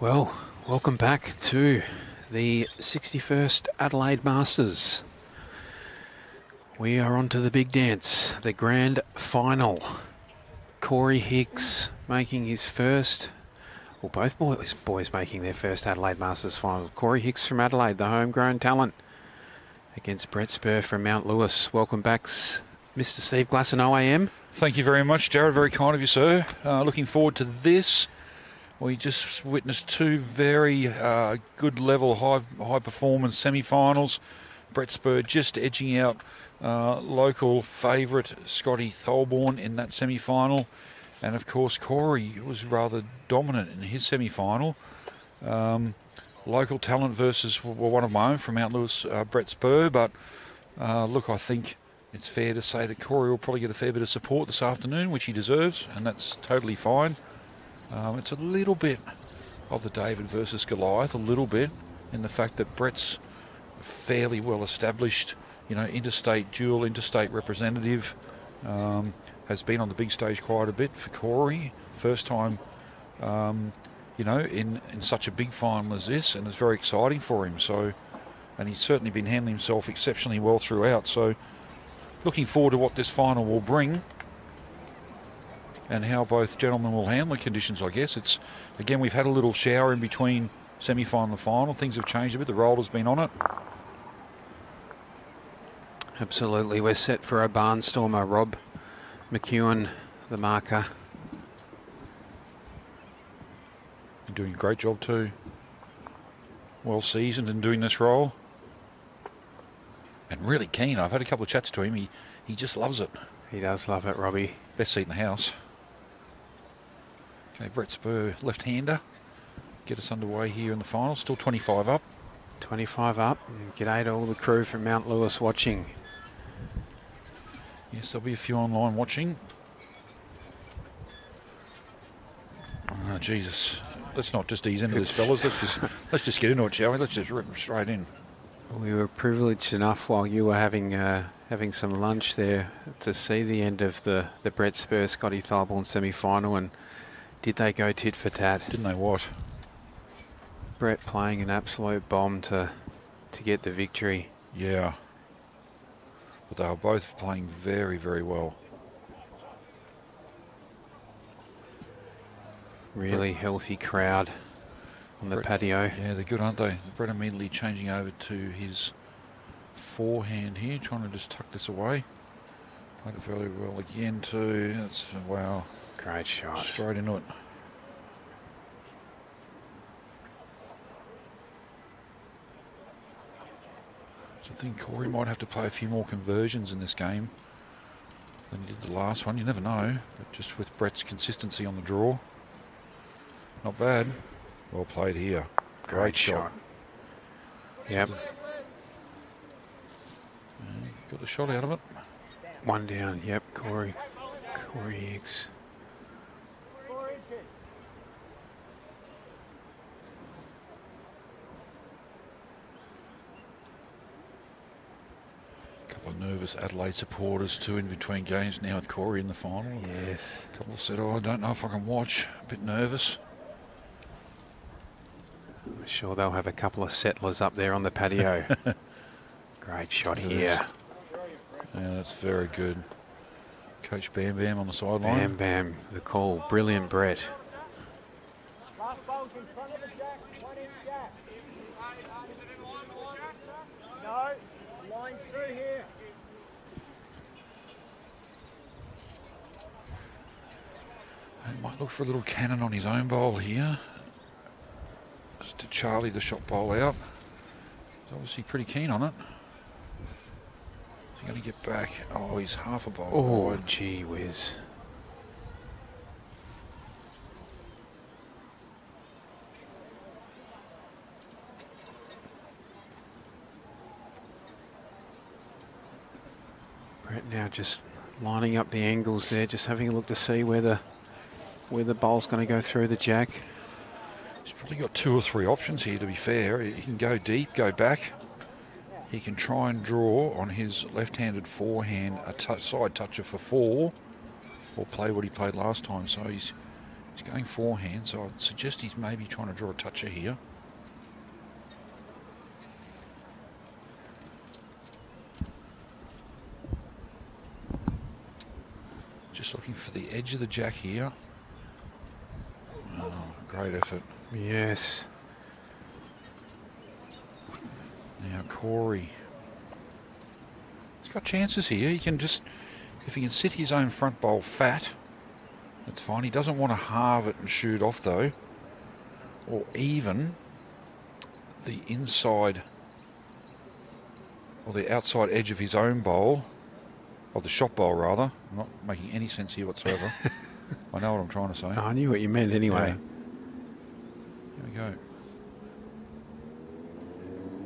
Well, welcome back to the 61st Adelaide Masters. We are on to the big dance, the grand final. Corey Hicks making his first, well, both boys making their first Adelaide Masters final. Corey Hicks from Adelaide, the homegrown talent, against Brett Spurr from Mount Lewis. Welcome back, Mr. Steve Glasson, OAM. Thank you very much, Jared. Very kind of you, sir. Looking forward to this. We just witnessed two very good level, high performance semi-finals. Brett Spurr just edging out local favourite Scotty Tholborn in that semi-final. And of course, Corey was rather dominant in his semi-final. Local talent versus one of my own from Mount Lewis, Brett Spurr. But look, I think it's fair to say that Corey will probably get a fair bit of support this afternoon, which he deserves, and that's totally fine. It's a little bit of the David versus Goliath, a little bit, in the fact that Brett's fairly well established, dual interstate representative, has been on the big stage quite a bit for Corey. First time, in such a big final as this, and it's very exciting for him. So, and he's certainly been handling himself exceptionally well throughout. So, looking forward to what this final will bring, and how both gentlemen will handle the conditions, I guess. It's, again, we've had a little shower in between semi-final and final. Things have changed a bit. The roller's been on it. Absolutely. We're set for a barnstormer. Rob McEwen, the marker. And doing a great job too. Well seasoned in doing this role. And really keen. I've had a couple of chats to him. He just loves it. He does love it, Robbie. Best seat in the house. Okay, Brett Spurr, left-hander. Get us underway here in the final. Still 25 up. 25 up. And g'day to all the crew from Mount Lewis watching. Yes, there'll be a few online watching. Oh, Jesus. Let's not just ease into this, fellas. Let's just get into it, shall we? Let's just rip straight in. We were privileged enough while you were having some lunch there to see the end of the Brett Spurr Scotty Tholborn semi-final, and did they go tit for tat? Didn't they what? Brett playing an absolute bomb to get the victory. Yeah. But they were both playing very, very well. Really healthy crowd on the patio. Yeah, they're good, aren't they? Brett immediately changing over to his forehand here, trying to just tuck this away. Played it fairly well again too. That's, wow. Great shot. Straight into it. So I think Corey might have to play a few more conversions in this game than he did the last one. You never know, but just with Brett's consistency on the draw. Not bad. Well played here. Great shot. Yep. Got the shot out of it. One down. Yep. Corey Hicks. Couple of nervous Adelaide supporters too in between games now with Corey in the final. Yes. A couple said, I don't know if I can watch. A bit nervous. I'm sure they'll have a couple of settlers up there on the patio. Great shot here. Yeah, that's very good. Coach Bam Bam on the sideline. Bam Bam, the call. Brilliant, Brett. He might look for a little cannon on his own bowl here. Just to Charlie the shot bowl out. He's obviously pretty keen on it. He's going to get back. Oh, he's half a bowl. Oh, gee whiz. Brett now just lining up the angles there, just having a look to see where the bowl's going to go through the jack. He's probably got 2 or 3 options here, to be fair. He can go deep, go back. He can try and draw on his left-handed forehand a side toucher for 4, or play what he played last time. So he's He's going forehand, so I'd suggest he's maybe trying to draw a toucher here. Just looking for the edge of the jack here. Oh, great effort. Yes. Now Corey. He's got chances here. He can just, if he can sit his own front bowl fat, that's fine. He doesn't want to halve it and shoot off though. Or even the inside, or the outside edge of his own bowl, or the shot bowl rather. I'm not making any sense here whatsoever. I know what I'm trying to say. Oh, I knew what you meant anyway. Here we go.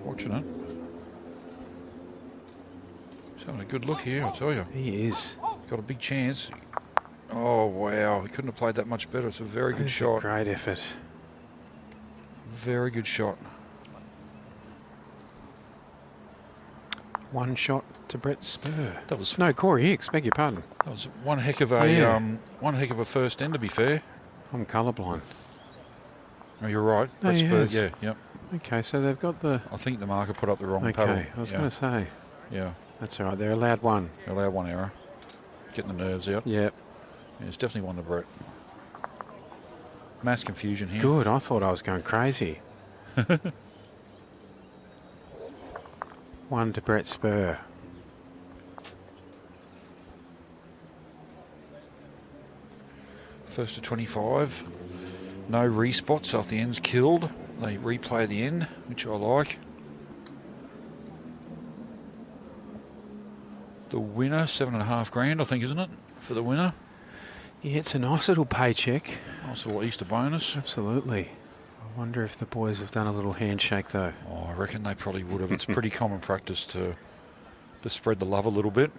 Fortunate. He's having a good look here, I'll tell you. He is. Got a big chance. Oh, wow. He couldn't have played that much better. It's a very good shot. Great effort. Very good shot. One shot to Brett Spurr. That was No, Corey Hicks, beg your pardon. that was one heck of a one heck of a first end, to be fair. I'm colourblind. Oh, you're right. No, Brett he Spurr, has. yeah, yep. Okay, so they've got the... I think the marker put up the wrong paddle. Okay, I was yeah. going to say. Yeah, That's all right, they're allowed one. allow one error. Getting the nerves out. Yep. Yeah, it's definitely one to Brett. Mass confusion here. Good, I thought I was going crazy. One to Brett Spurr. First to 25. No respots, so if the end's killed, they replay the end, which I like. The winner, $7.5 grand, I think, isn't it? For the winner. Yeah, it's a nice little paycheck. Nice little Easter bonus. Absolutely. I wonder if the boys have done a little handshake though. Oh, I reckon they probably would have. It's pretty common practice to spread the love a little bit.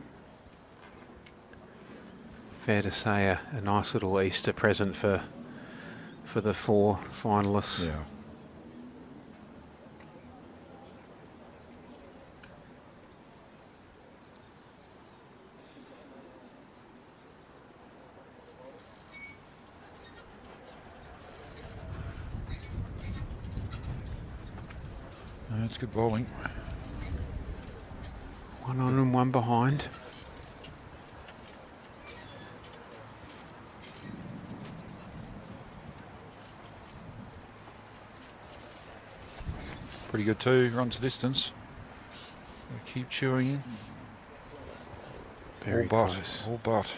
Fair to say a nice little Easter present for the four finalists. Yeah. That's good bowling. One on and one behind. Pretty good too, runs the distance. Keep chewing. Very all but, close. all but.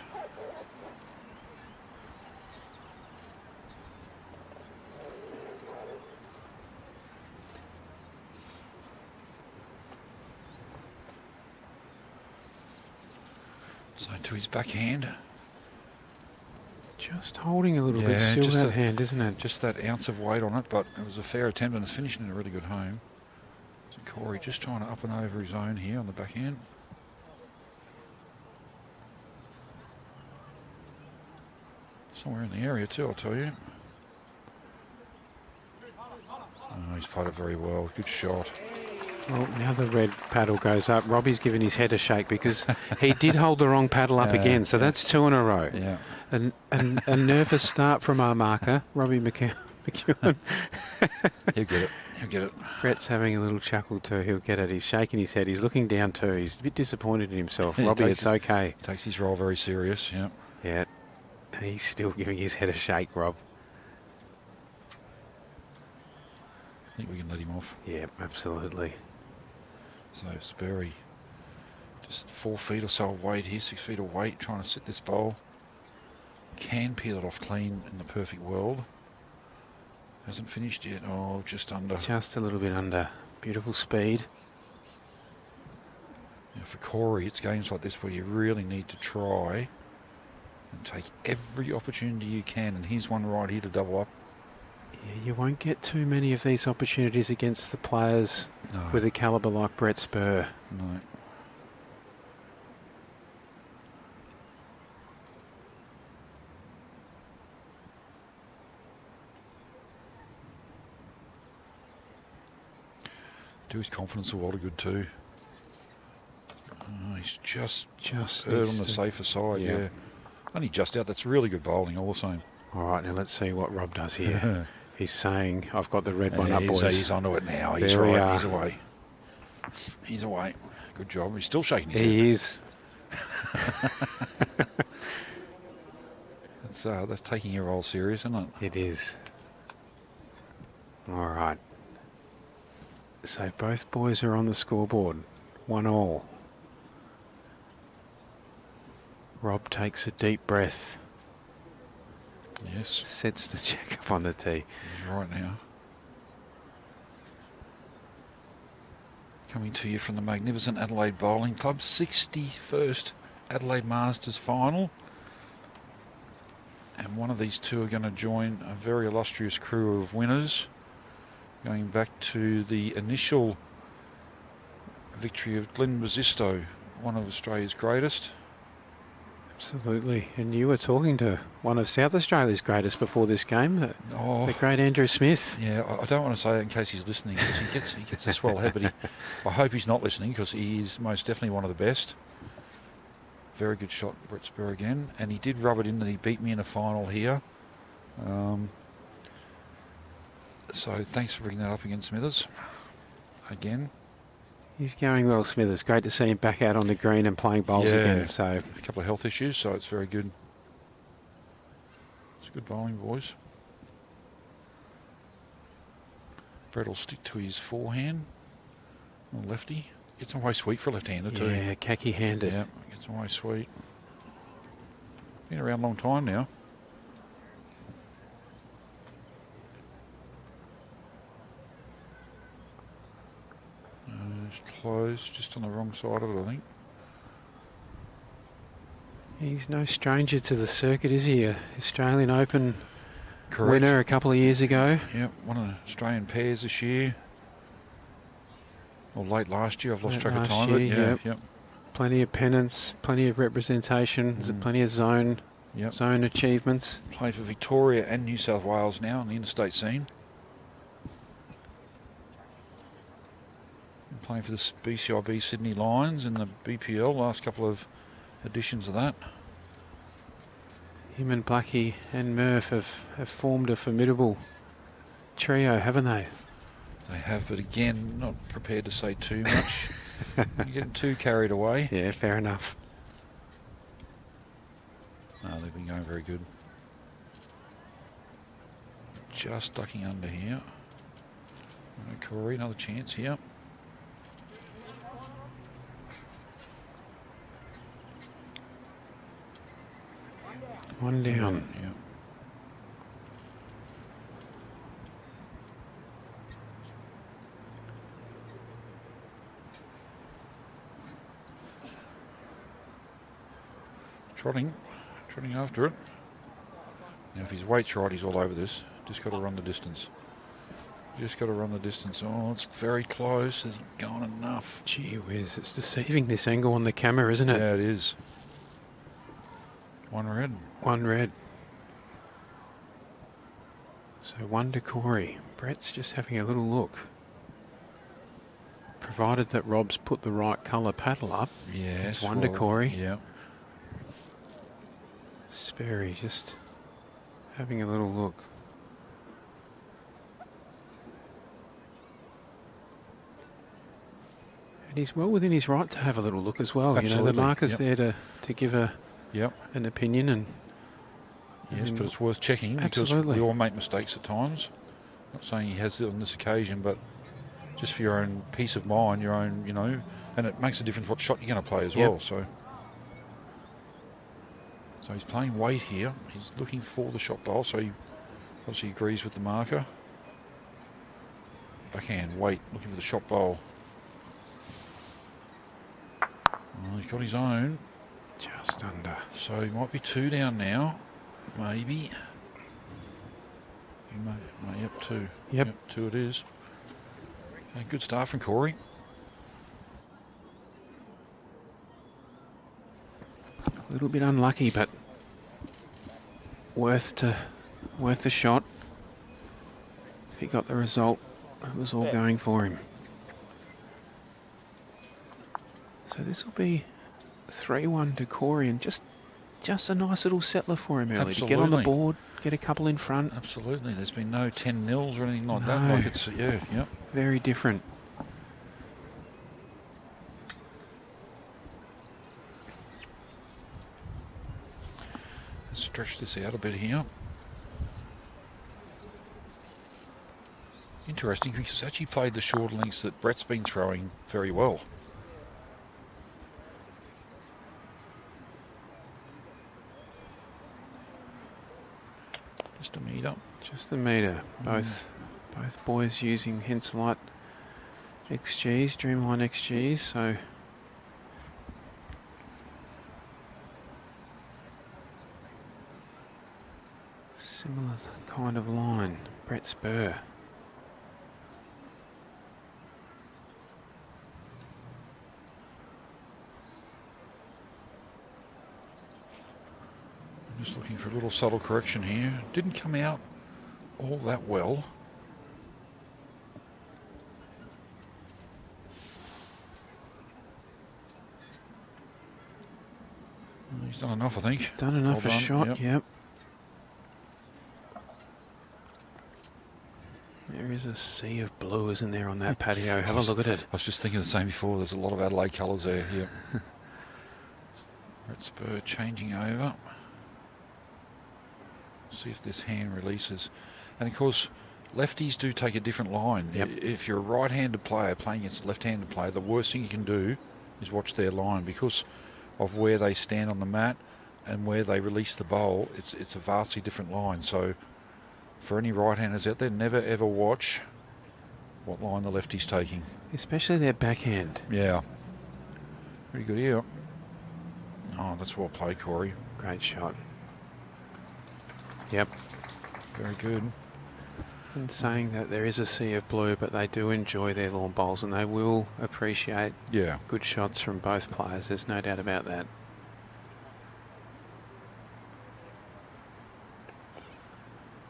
So to his backhand. Just holding a little bit Yeah, still just that a- hand, isn't it? Just that ounce of weight on it, but it was a fair attempt and it's finishing in a really good home. So Corey just trying to up and over his own here on the backhand. Somewhere in the area too, I'll tell you. Oh, he's played it very well. Good shot. Well, now the red paddle goes up. Robbie's given his head a shake because he did hold the wrong paddle up again, so that's two in a row. Yeah. And a nervous start from our marker, Robbie McEwen. He'll get it. He'll get it. Brett's having a little chuckle too. He'll get it. He's shaking his head. He's looking down too. He's a bit disappointed in himself. He Robbie, takes it's okay. Takes his role very serious, yeah. Yeah. And he's still giving his head a shake, Rob. I think we can let him off. Yeah, absolutely. So Spurr, just 4 feet or so of weight here, 6 feet of weight, trying to sit this bowl. Can peel it off clean in the perfect world. Hasn't finished yet. Oh, just under. Just a little bit under. Beautiful speed. Yeah, for Corey, it's games like this where you really need to try and take every opportunity you can. And here's one right here to double up. Yeah, you won't get too many of these opportunities against the players No. with a calibre like Brett Spurr. No. Do his confidence a lot of good too. Oh, he's just on the needs to- safer side, yeah. yeah. Only just out. That's really good bowling all the same. All right, now let's see what Rob does here. He's saying, I've got the red one up, boys. He's onto it now. He's There we right. are. He's away. He's away. Good job. He's still shaking his head. He is. That's taking your role serious, isn't it? It is. All right. So both boys are on the scoreboard. 1-1. Rob takes a deep breath. Yes. Sets the check up on the tee. He's right now. Coming to you from the magnificent Adelaide Bowling Club, 61st Adelaide Masters final. And one of these two are going to join a very illustrious crew of winners, going back to the initial victory of Glenn Resisto, one of Australia's greatest. Absolutely. And you were talking to one of South Australia's greatest before this game, the great Andrew Smith. Yeah, I don't want to say that in case he's listening, because he gets a swell head, but I hope he's not listening, because he is most definitely one of the best. Very good shot, Brett Spurr again. And he did rub it in that he beat me in a final here. So thanks for bringing that up again, Smithers. Again. He's going well, Smithers. Great to see him back out on the green and playing bowls again. So a couple of health issues, so it's very good. It's good bowling, boys. Brett will stick to his forehand. Lefty. Gets away sweet for a left-hander too. Yeah, khaki-handed. Yeah, gets away sweet. Been around a long time now. It's closed, just on the wrong side of it, I think. He's no stranger to the circuit, is he? Australian Open Correct. winner a couple of years ago. Yep, one of the Australian pairs this year. Or late last year, I've lost track of time. Yep. Plenty of pennants, plenty of representation, plenty of zone achievements. Played for Victoria and New South Wales now on the interstate scene. Playing for the BCIB Sydney Lions in the BPL, last couple of editions of that. Him and Blackie and Murph have formed a formidable trio, haven't they? They have, but again, not prepared to say too much. You're getting too carried away. Yeah, fair enough. No, they've been going very good. Just ducking under here. Corey, another chance here. One down. Yeah. Trotting after it. Now, if his weight's right, he's all over this. Just got to run the distance. Oh, it's very close. Has he gone enough? Gee whiz, it's deceiving, this angle on the camera, isn't it? Yeah, it is. One red. One red. So one to Corey. Brett's just having a little look. Provided that Rob's put the right colour paddle up. Yes. It's one to Corey. Yeah. Sperry just having a little look. And he's well within his right to have a little look as well. Absolutely. You know, the marker's there to give an opinion and yes, but it's worth checking because we all make mistakes at times. Not saying he has it on this occasion, but just for your own peace of mind, your own, you know, and it makes a difference what shot you're going to play as well. So he's playing weight here. He's looking for the shot bowl, so he obviously agrees with the marker. Backhand, weight, looking for the shot bowl. Well, he's got his own. Just under. So he might be two down now. Maybe. Yep, two. Yep, two it is. Okay, good start from Corey. A little bit unlucky, but worth the shot. If he got the result, it was all going for him. So this will be 3-1 to Corey, and just just a nice little settler for him early to get on the board, get a couple in front. Absolutely. There's been no 10 nils or anything like that. No. Like it's, yeah. Very different. Let's stretch this out a bit here. Interesting, because he's actually played the short lengths that Brett's been throwing very well. Just a metre. Just a metre. Both boys using Henselite XGs, Dreamline XGs, so similar kind of line. Brett Spurr. Just looking for a little subtle correction here. Didn't come out all that well. He's done enough, I think. Done enough for shot, yep. There is a sea of blue, isn't there, on that patio? Have a look at it. I was just thinking the same before. There's a lot of Adelaide colours there. Yep. Brett Spurr changing over. See if this hand releases. And of course, lefties do take a different line. Yep. If you're a right-handed player playing against a left-handed player, the worst thing you can do is watch their line, because of where they stand on the mat and where they release the bowl. It's a vastly different line. So for any right-handers out there, never ever watch what line the lefty's taking. Especially their backhand. Yeah. Pretty good here. Oh, that's well played, Corey. Great shot. Yep. Very good. And saying that there is a sea of blue, but they do enjoy their lawn bowls and they will appreciate good shots from both players. There's no doubt about that.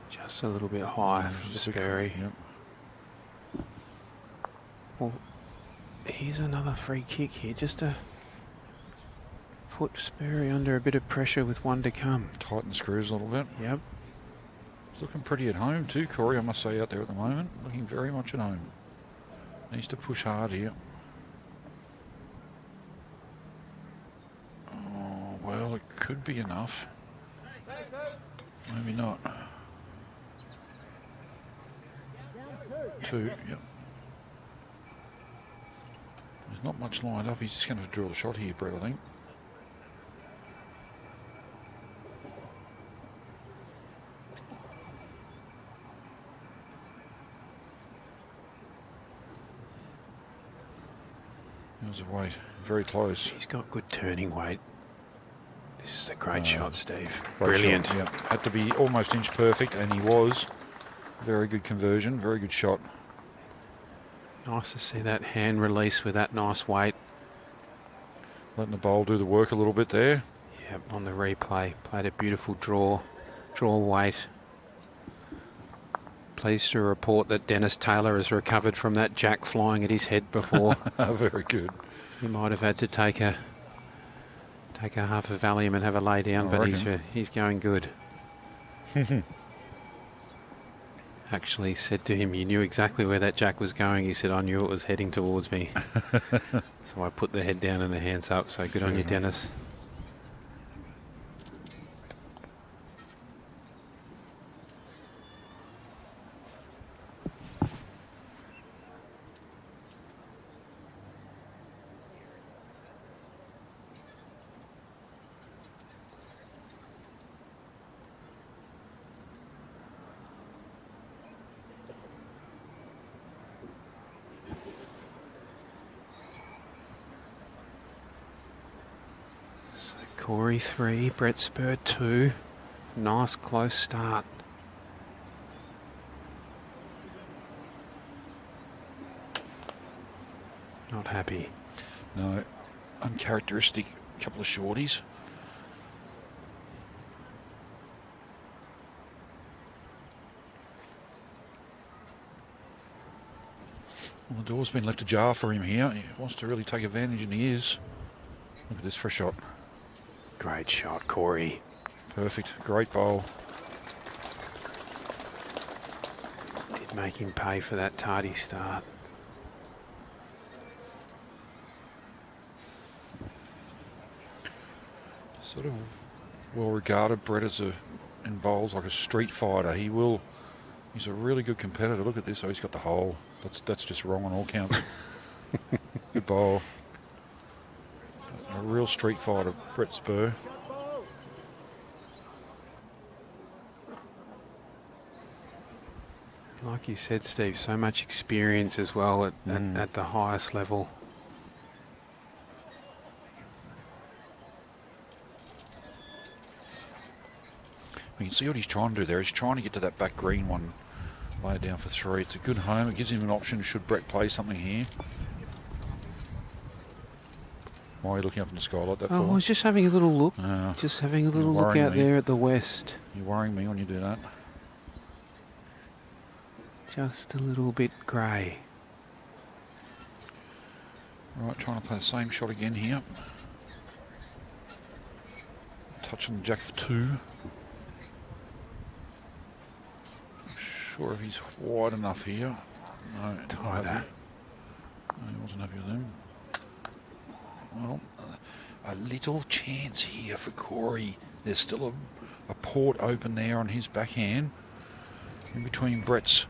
Just a little bit high from Spurry. Yep. Well, here's another free kick here, just to put Spurry under a bit of pressure with one to come. Tighten the screws a little bit. Yep. He's looking pretty at home too, Corey, I must say, out there at the moment. Looking very much at home. Needs to push hard here. Oh, well, it could be enough. Maybe not. 2, yep. There's not much lined up. He's just going to draw the shot here, Brett, I think. There's a weight. Very close. He's got good turning weight. This is a great shot, Steve. Brilliant. Shot, yeah. Had to be almost inch perfect, and he was. Very good conversion. Very good shot. Nice to see that hand release with that nice weight. Letting the bowl do the work a little bit there. Yep, on the replay. Played a beautiful draw weight. Pleased to report that Dennis Taylor has recovered from that jack flying at his head before. Very good. He might have had to take a half of Valium and have a lay down, but he's going good. Actually said to him, "You knew exactly where that jack was going." He said, "I knew it was heading towards me." So I put the head down and the hands up. So good on you, Dennis. Corey 3, Brett Spurr 2. Nice close start. Not happy. No, uncharacteristic couple of shorties. Well, the door's been left ajar for him here. He wants to really take advantage, and he is. Look at this for a shot. Great shot, Corey. Perfect. Great bowl. Did make him pay for that tardy start. Sort of well regarded, Brett, as in bowls like a street fighter. He's a really good competitor. Look at this. Oh, he's got the hole. That's just wrong on all counts. Good bowl. A real street fighter, Brett Spurr. Like you said, Steve, so much experience as well at the highest level. You can see what he's trying to do there. He's trying to get to that back green one. Lay it down for 3. It's a good home. It gives him an option should Brett play something here. Why are you looking up in the sky like that for? I was just having a little look. Oh, just having a little look out there at the west. You're worrying me when you do that. Just a little bit grey. Right, trying to play the same shot again here. Touching the jack for 2. Sure if he's wide enough here. No, Tighter. No, he wasn't happy with him. Well, a little chance here for Corey. There's still a port open there on his backhand. In between Brett's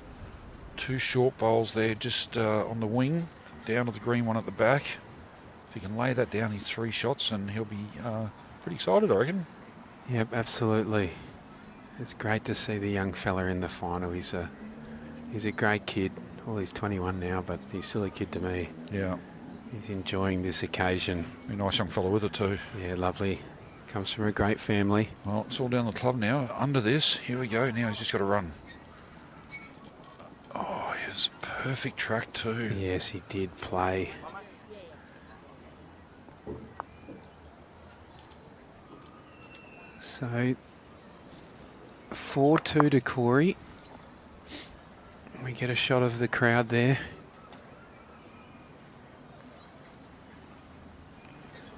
2 short bowls there, just on the wing, down to the green one at the back. If he can lay that down, he's 3 shots, and he'll be pretty excited, I reckon. Yep, absolutely. It's great to see the young fella in the final. He's a great kid. Well, he's 21 now, but he's still a kid to me. Yeah. He's enjoying this occasion. A nice young fellow with it too. Yeah, lovely. Comes from a great family. Well, it's all down the club now. Under this, here we go. Now he's just got to run. Oh, he has perfect track too. Yes, he did play. So 4-2 to Corey. We get a shot of the crowd there.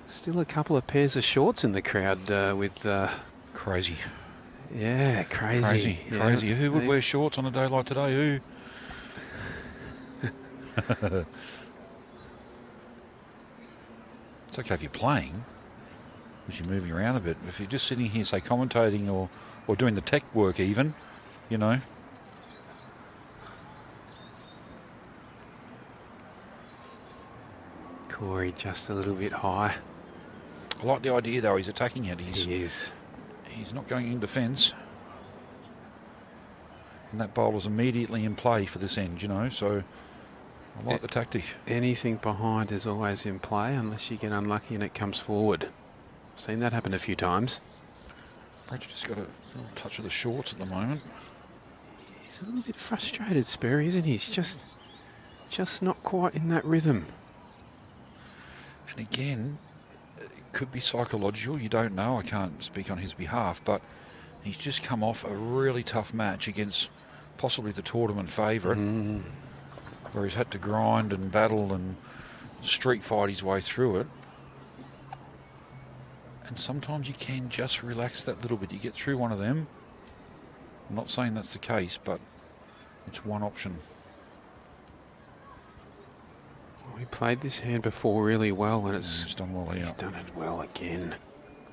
Still a couple of pairs of shorts in the crowd with... Crazy. Yeah, crazy. Crazy. Yeah. Who would wear shorts on a day like today? Who? It's okay if you're playing, because you're moving around a bit. If you're just sitting here, say, commentating or doing the tech work even, you know. Corey just a little bit high. I like the idea, though. He's attacking it. He is. He's not going in defence. And that bowler's immediately in play for this end, you know, so I like the tactic. Anything behind is always in play unless you get unlucky and it comes forward. I've seen that happen a few times. Brett's just got a little touch of the shorts at the moment. He's a little bit frustrated, Spurr, isn't he? He's just not quite in that rhythm. And again, it could be psychological. You don't know. I can't speak on his behalf, but he's just come off a really tough match against possibly the tournament favourite, where he's had to grind and battle and street fight his way through it. And sometimes you can just relax that little bit. You get through one of them. I'm not saying that's the case, but it's one option. He played this hand before really well, and He's done well here. He's done it well again.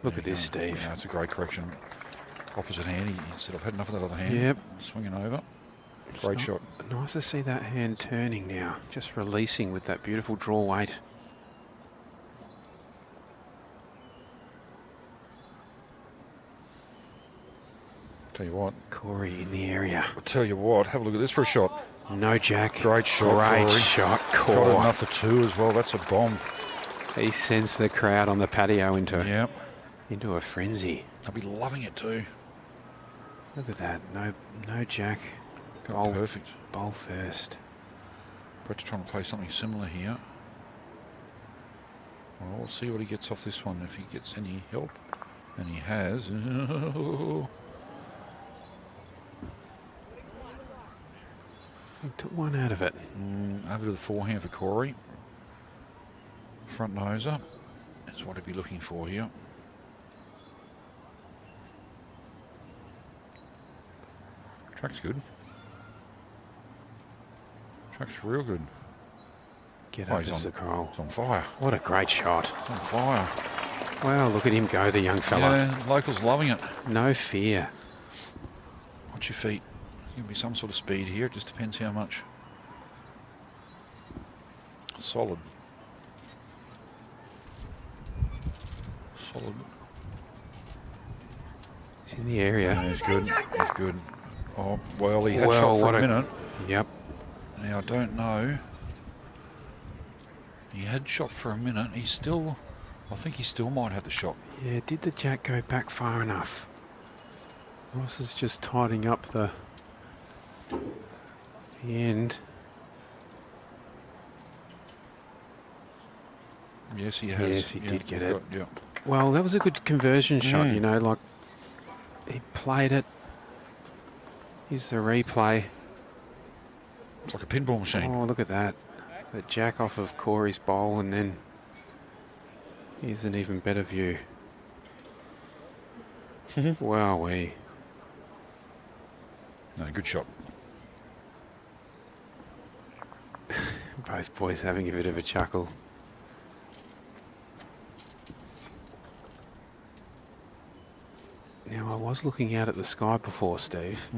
Look at this, Steve. Yeah, it's a great correction. Opposite hand. He said, I've had enough of that other hand. Yep. Swinging over. Great shot. Nice to see that hand turning now, just releasing with that beautiful draw weight. Tell you what. Corey in the area. I'll tell you what. Have a look at this for a shot. No jack. Great shot, Great Corey. shot, Got Corey. enough for 2 as well. That's a bomb. He sends the crowd on the patio into a frenzy. I'll be loving it too. Look at that. No jack. Got perfect. Bowl first. Brett's trying to play something similar here. Well, we'll see what he gets off this one, if he gets any help. And he has. He took one out of it. Over to the forehand for Corey. Front noser is what he'd be looking for here. Track's good. Track's real good. Get up he's as the Coral. He's on fire. What a great shot. He's on fire. Wow, look at him go, the young fella. Yeah, locals loving it. No fear. Watch your feet. There's going to be some sort of speed here. It just depends how much. Solid. Solid. He's in the area. Yeah, he's good. He's good. Oh, well, he had shot for a minute. Yep. Now, I don't know. He had shot for a minute. He's still... I think he still might have the shot. Yeah, did the jack go back far enough? Ross is just tidying up the end. Yes, he has. Yes, he did get it. Yeah. Well, that was a good conversion shot, you know, like he played it. Here's the replay. It's like a pinball machine. Oh, look at that. The jack off of Corey's bowl, and then here's an even better view. Wowee. No, good shot. Both boys having a bit of a chuckle. Now, I was looking out at the sky before, Steve,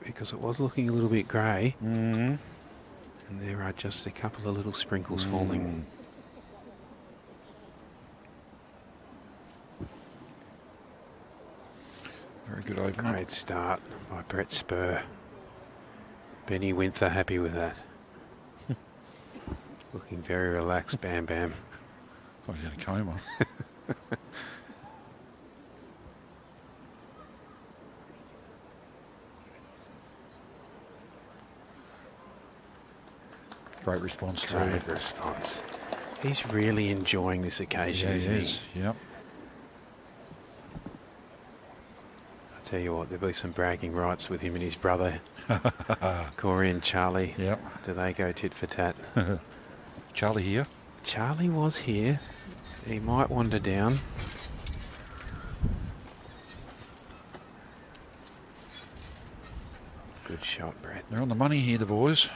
because it was looking a little bit grey, and there are just a couple of little sprinkles falling. Very good opener. Great start by Brett Spurr. Benny Winther happy with that. Looking very relaxed, Bam Bam. Like he's in a coma. Great response too. Great response. He's really enjoying this occasion, isn't he? Is. Yep. I tell you what, there'll be some bragging rights with him and his brother, Corey and Charlie. Yep. Do they go tit for tat? Charlie here. Charlie was here. He might wander down. Good shot, Brett. They're on the money here, the boys.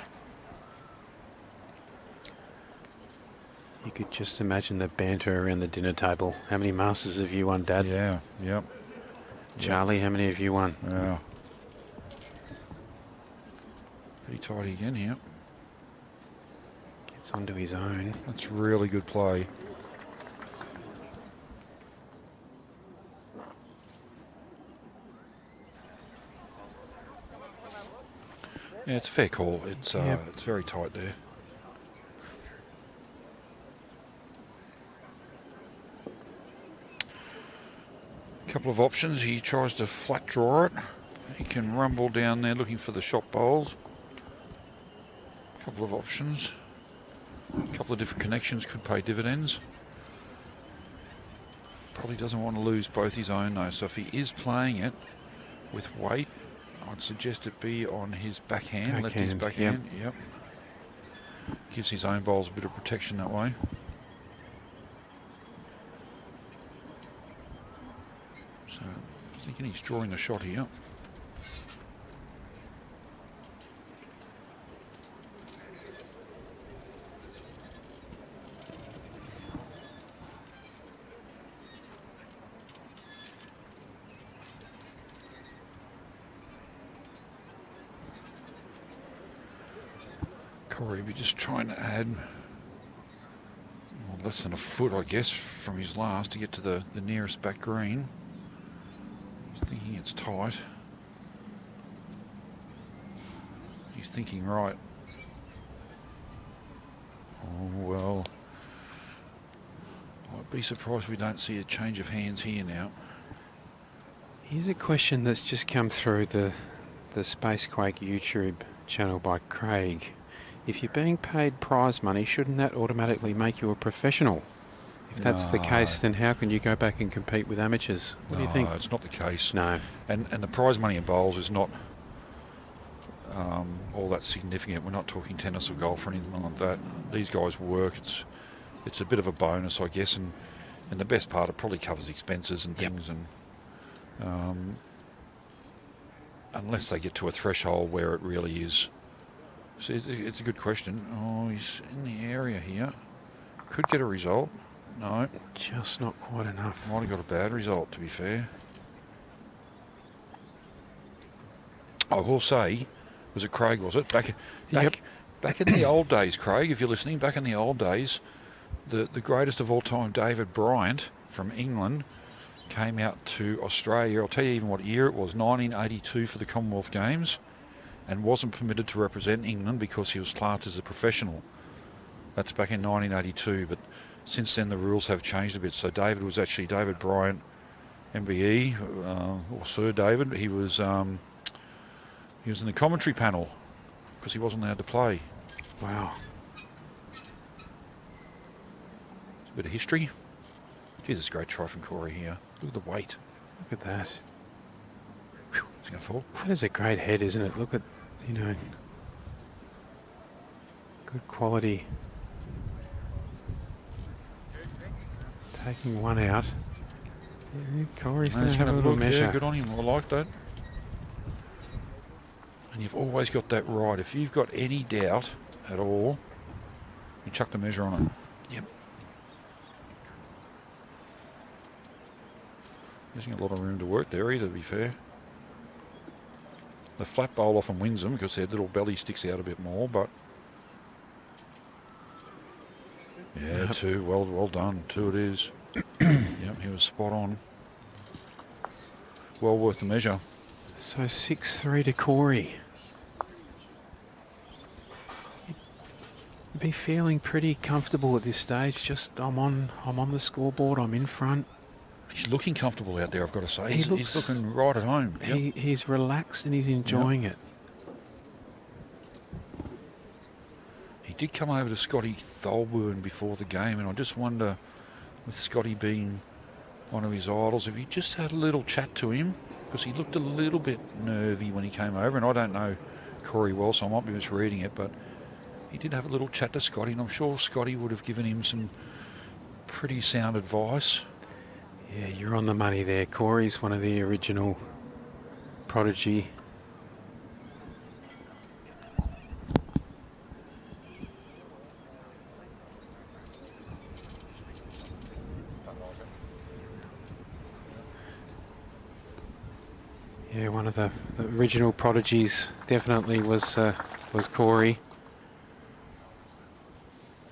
You could just imagine the banter around the dinner table. How many Masters have you won, Dad? Yeah. Yep. Charlie, how many have you won? Yeah. Pretty tidy again here. Gets onto his own. That's really good play. Yeah, it's a fair call. It's it's very tight there. Couple of options. He tries to flat draw it. He can rumble down there looking for the shot bowls. Couple of options. A couple of different connections could pay dividends. Probably doesn't want to lose both his own though. So if he is playing it with weight, I'd suggest it be on his backhand, left his backhand. Yep. Gives his own bowls a bit of protection that way. So I'm thinking he's drawing the shot here. Corey be just trying to add less than a foot, I guess, from his last to get to the nearest back green. He's thinking it's tight. He's thinking right. Oh, well. I'd be surprised if we don't see a change of hands here now. Here's a question that's just come through the Spacequake YouTube channel by Craig. If you're being paid prize money, shouldn't that automatically make you a professional? If that's the case, then how can you go back and compete with amateurs? What do you think? No, it's not the case. No. And the prize money in bowls is not all that significant. We're not talking tennis or golf or anything like that. These guys work. It's a bit of a bonus, I guess, and the best part, it probably covers expenses and things. And unless they get to a threshold where it really is. So it's a good question. Oh, he's in the area here. Could get a result. No. Just not quite enough. Might have got a bad result, to be fair. I will say, was it Craig, was it? Back in the old days, Craig, if you're listening, back in the old days, the greatest of all time, David Bryant from England, came out to Australia. I'll tell you even what year it was, 1982 for the Commonwealth Games, and wasn't permitted to represent England because he was classed as a professional. That's back in 1982, but since then the rules have changed a bit. So David was actually David Bryant, MBE, or Sir David. He was in the commentary panel because he wasn't allowed to play. Wow. A bit of history. Gee, this is a great try from Corey here. Look at the weight. Look at that. Whew, it's going to fall. That is a great head, isn't it? Look at, good quality. Taking one out. Yeah, Corey's going to have a little measure. Yeah, good on him. I like that. And you've always got that right. If you've got any doubt at all, you chuck the measure on it. Yep. Isn't a lot of room to work there either, to be fair. The flat bowl often wins them because their little belly sticks out a bit more, but yeah, Yep. 2. Well done. 2 it is. Yep, he was spot on. Well worth the measure. So 6-3 to Corey. You'd be feeling pretty comfortable at this stage. Just I'm on the scoreboard. I'm in front. He's looking comfortable out there, I've got to say. He's looking right at home. Yep. He's relaxed and he's enjoying it. He did come over to Scotty Tholburn before the game, and I just wonder, with Scotty being one of his idols, if he just had a little chat to him, because he looked a little bit nervy when he came over, and I don't know Corey well, so I might be misreading it, but he did have a little chat to Scotty, and I'm sure Scotty would have given him some pretty sound advice. Yeah, you're on the money there. Corey's one of the original prodigy. Yeah, one of the original prodigies definitely was Corey,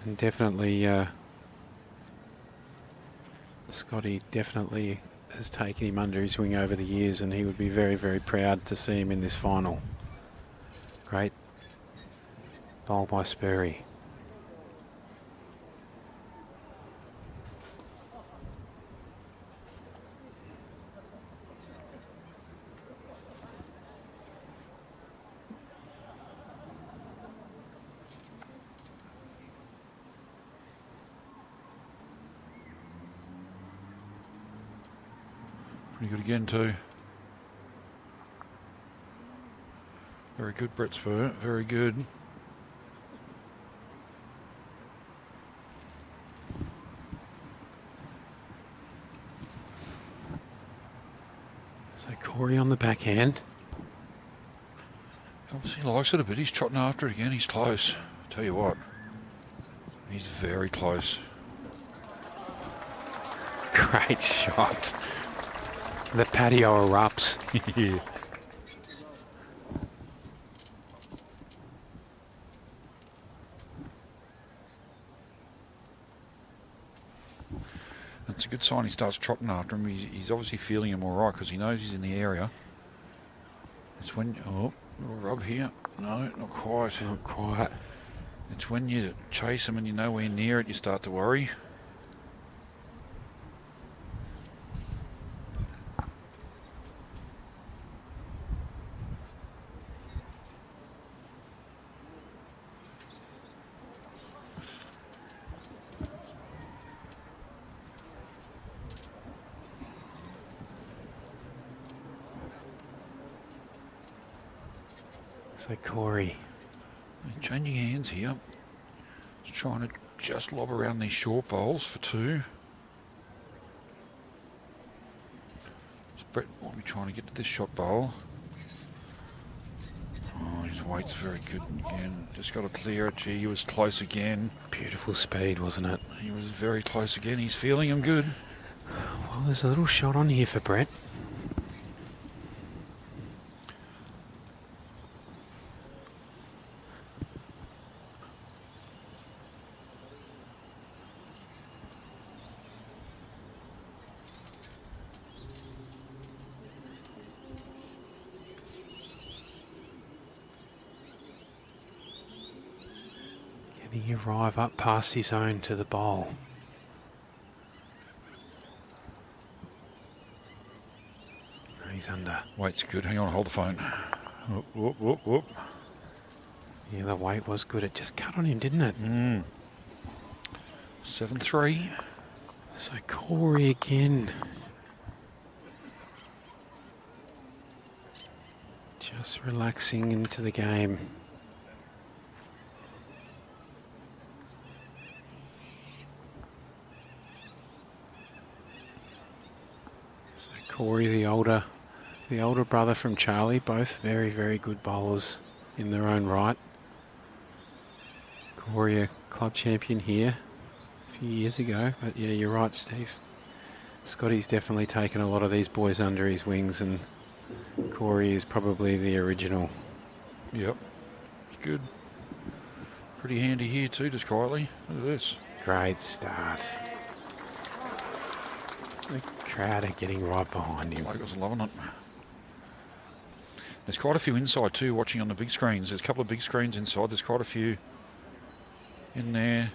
and definitely Scotty definitely has taken him under his wing over the years, and he would be very, very proud to see him in this final. Great bowl by Spurr. Pretty good again too. Very good, Brett Spurr. Very good. So Corey on the backhand. Obviously likes it a bit. He's trotting after it again. He's close. Tell you what, he's very close. Great shot. The patio erupts. Yeah. That's a good sign he starts trotting after him. He's obviously feeling him all right because he knows he's in the area. It's when... Oh, little rub here. No, not quite. Not quite. It's when you chase him and you're nowhere near it, you start to worry. So Corey. Changing hands here. Just trying to just lob around these short bowls for 2. Brett might be trying to get to this shot bowl. weight's very good again. Just got to clear it. Gee, he was close again. Beautiful speed, wasn't it? He was very close again. He's feeling him good. Well, there's a little shot on here for Brett. Can he arrive up past his own to the bowl? No, he's under. Weight's good. Hang on, hold the phone. Whoop, whoop, whoop, whoop. Yeah, the weight was good. It just cut on him, didn't it? 7-3. So Corey again. Just relaxing into the game. So Corey, the older brother from Charlie, both very, very good bowlers in their own right. Corey, a club champion here a few years ago. But yeah, you're right, Steve. Scotty's definitely taken a lot of these boys under his wings, and Corey is probably the original. Yep. It's good. Pretty handy here too, just quietly. Look at this. Great start. The crowd are getting right behind him. Locals are loving it. There's quite a few inside too, watching on the big screens. There's a couple of big screens inside. There's quite a few in there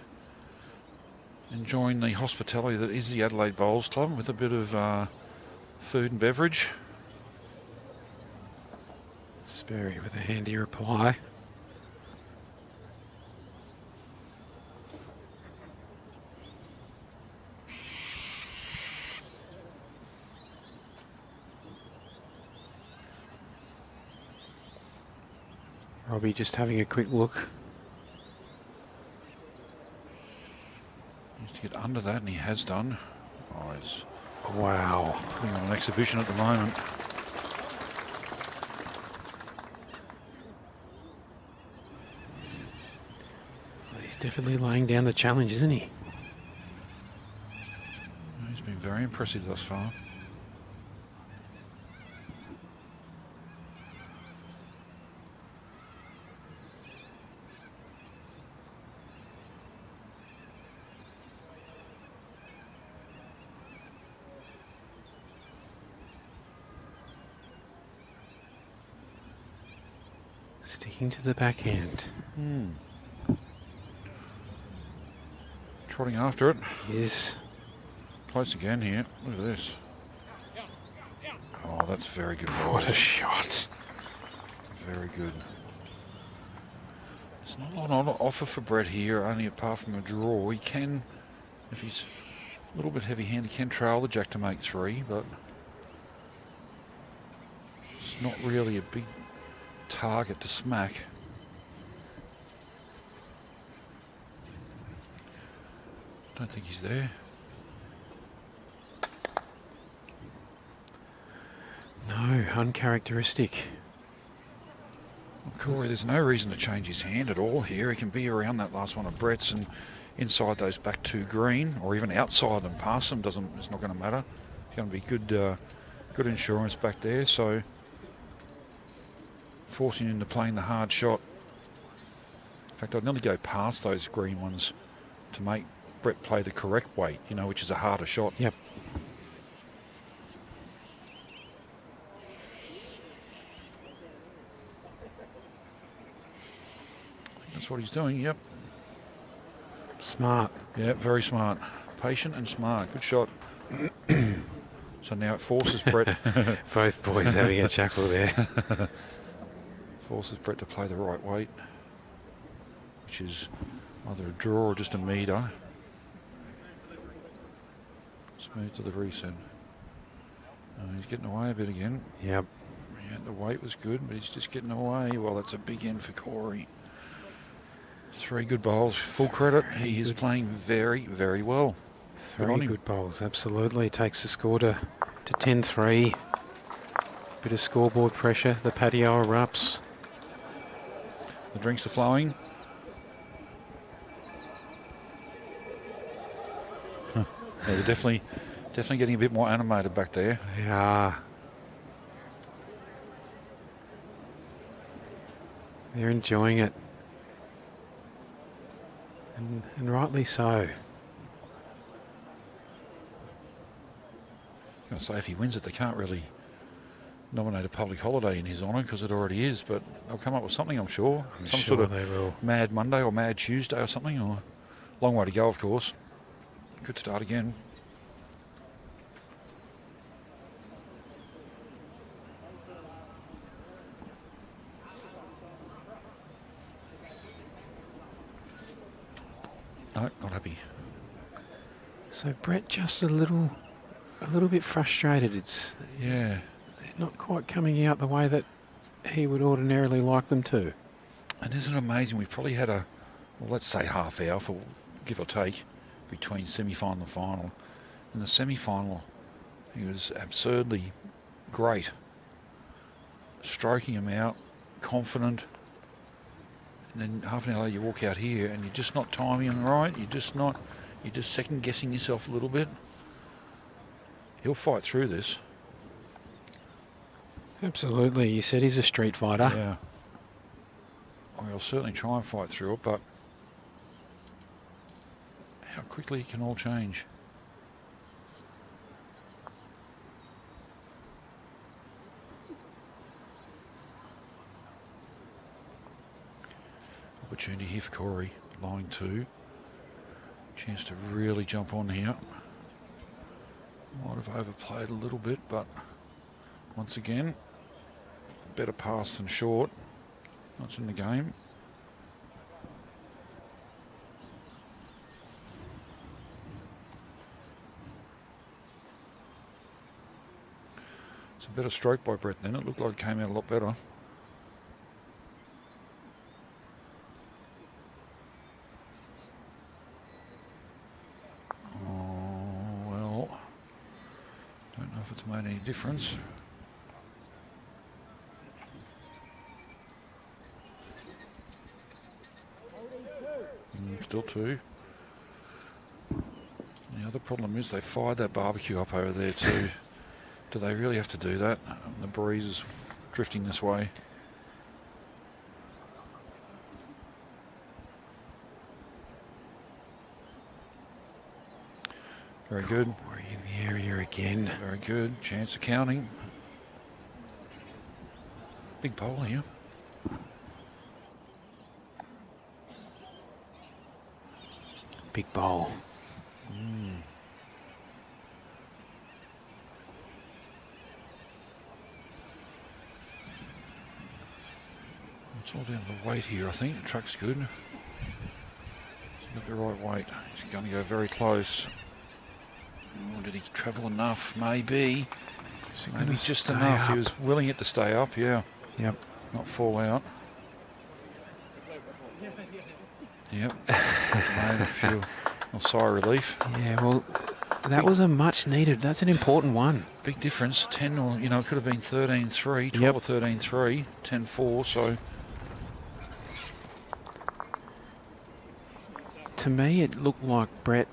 enjoying the hospitality that is the Adelaide Bowls Club with a bit of food and beverage. Spurr with a handy reply. Robbie just having a quick look. Needs to get under that, and he has done. Oh, he's Wow. putting on an exhibition at the moment. He's definitely laying down the challenge, isn't he? He's been very impressive thus far. Sticking to the backhand. Trotting after it. He is. Close again here. Look at this. Oh, that's very good. What a shot. Very good. There's not a lot on offer for Brett here, only apart from a draw. He can, if he's a little bit heavy-handed, he can trail the jack to make 3, but it's not really a big target to smack. Don't think he's there. No, uncharacteristic. Well, Corey, there's no reason to change his hand at all here. He can be around that last one of Brett's and inside those back 2 green, or even outside and past them. It's not going to matter. It's going to be good insurance back there. So forcing him into playing the hard shot. In fact, I'd nearly go past those green ones to make Brett play the correct weight, which is a harder shot. Yep. That's what he's doing, yep. Smart. Yeah, very smart. Patient and smart. Good shot. So now it forces Brett. Both boys having a chuckle there. Forces Brett to play the right weight, which is either a draw or just a meter. Smooth delivery, son. He's getting away a bit again. Yep. Yeah, the weight was good, but he's just getting away. Well, that's a big end for Corey. 3 good bowls. Full credit. He is playing very, very well. 3 good bowls, absolutely. Takes the score to 10-3. Bit of scoreboard pressure. The patio erupts. The drinks are flowing. Yeah, they're definitely getting a bit more animated back there. They are. They're enjoying it. And rightly so. I'm going to say if he wins it, they can't really nominate a public holiday in his honour because it already is, but they'll come up with something, I'm sure. Some sure sort of they will. Mad Monday or Mad Tuesday or something. Or long way to go, of course. Good start again. No, not happy. So Brett just a little bit frustrated. Yeah. They're not quite coming out the way that he would ordinarily like them to. And isn't it amazing? We've probably had well, let's say half hour, for give or take, between semi-final and final. In the semi-final, he was absurdly great. Stroking him out, confident. And then half an hour later you walk out here and you're just not timing him right. You're just second-guessing yourself a little bit. He'll fight through this. Absolutely. You said he's a street fighter. Yeah. Well, he'll certainly try and fight through it, but how quickly it can all change. Opportunity here for Corey. Line 2. Chance to really jump on here. Might have overplayed a little bit, but once again, better pass than short. That's in the game. It's a better stroke by Brett then. It looked like it came out a lot better. Oh, well, don't know if it's made any difference. Still 2. The other problem is they fired that barbecue up over there too. Do they really have to do that? The breeze is drifting this way. Very good. We're in the area again. Very good. Chance of counting. Big pole here. Big bowl. It's all down to the weight here, I think. The track's good. He's got the right weight. He's going to go very close. Oh, did he travel enough? Maybe. Maybe just enough. Up? He was willing it to stay up, yeah. Yep. Not fall out. Yep. Made a few, sigh of relief. Yeah, well, that was a much needed. That's an important one. Big difference. 10 or, it could have been 13-3, 12 Yep. or 13-3, 10-4, so. To me, it looked like Brett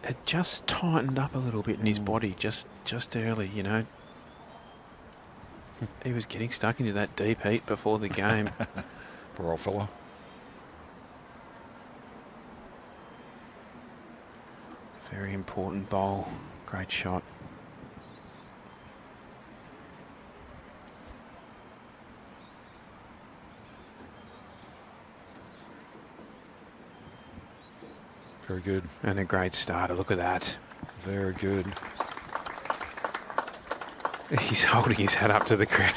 had just tightened up a little bit in his body just early, He was getting stuck into that deep heat before the game. Poor old fella. Very important bowl. Great shot. Very good. And a great starter. Look at that. Very good. He's holding his hat up to the crowd.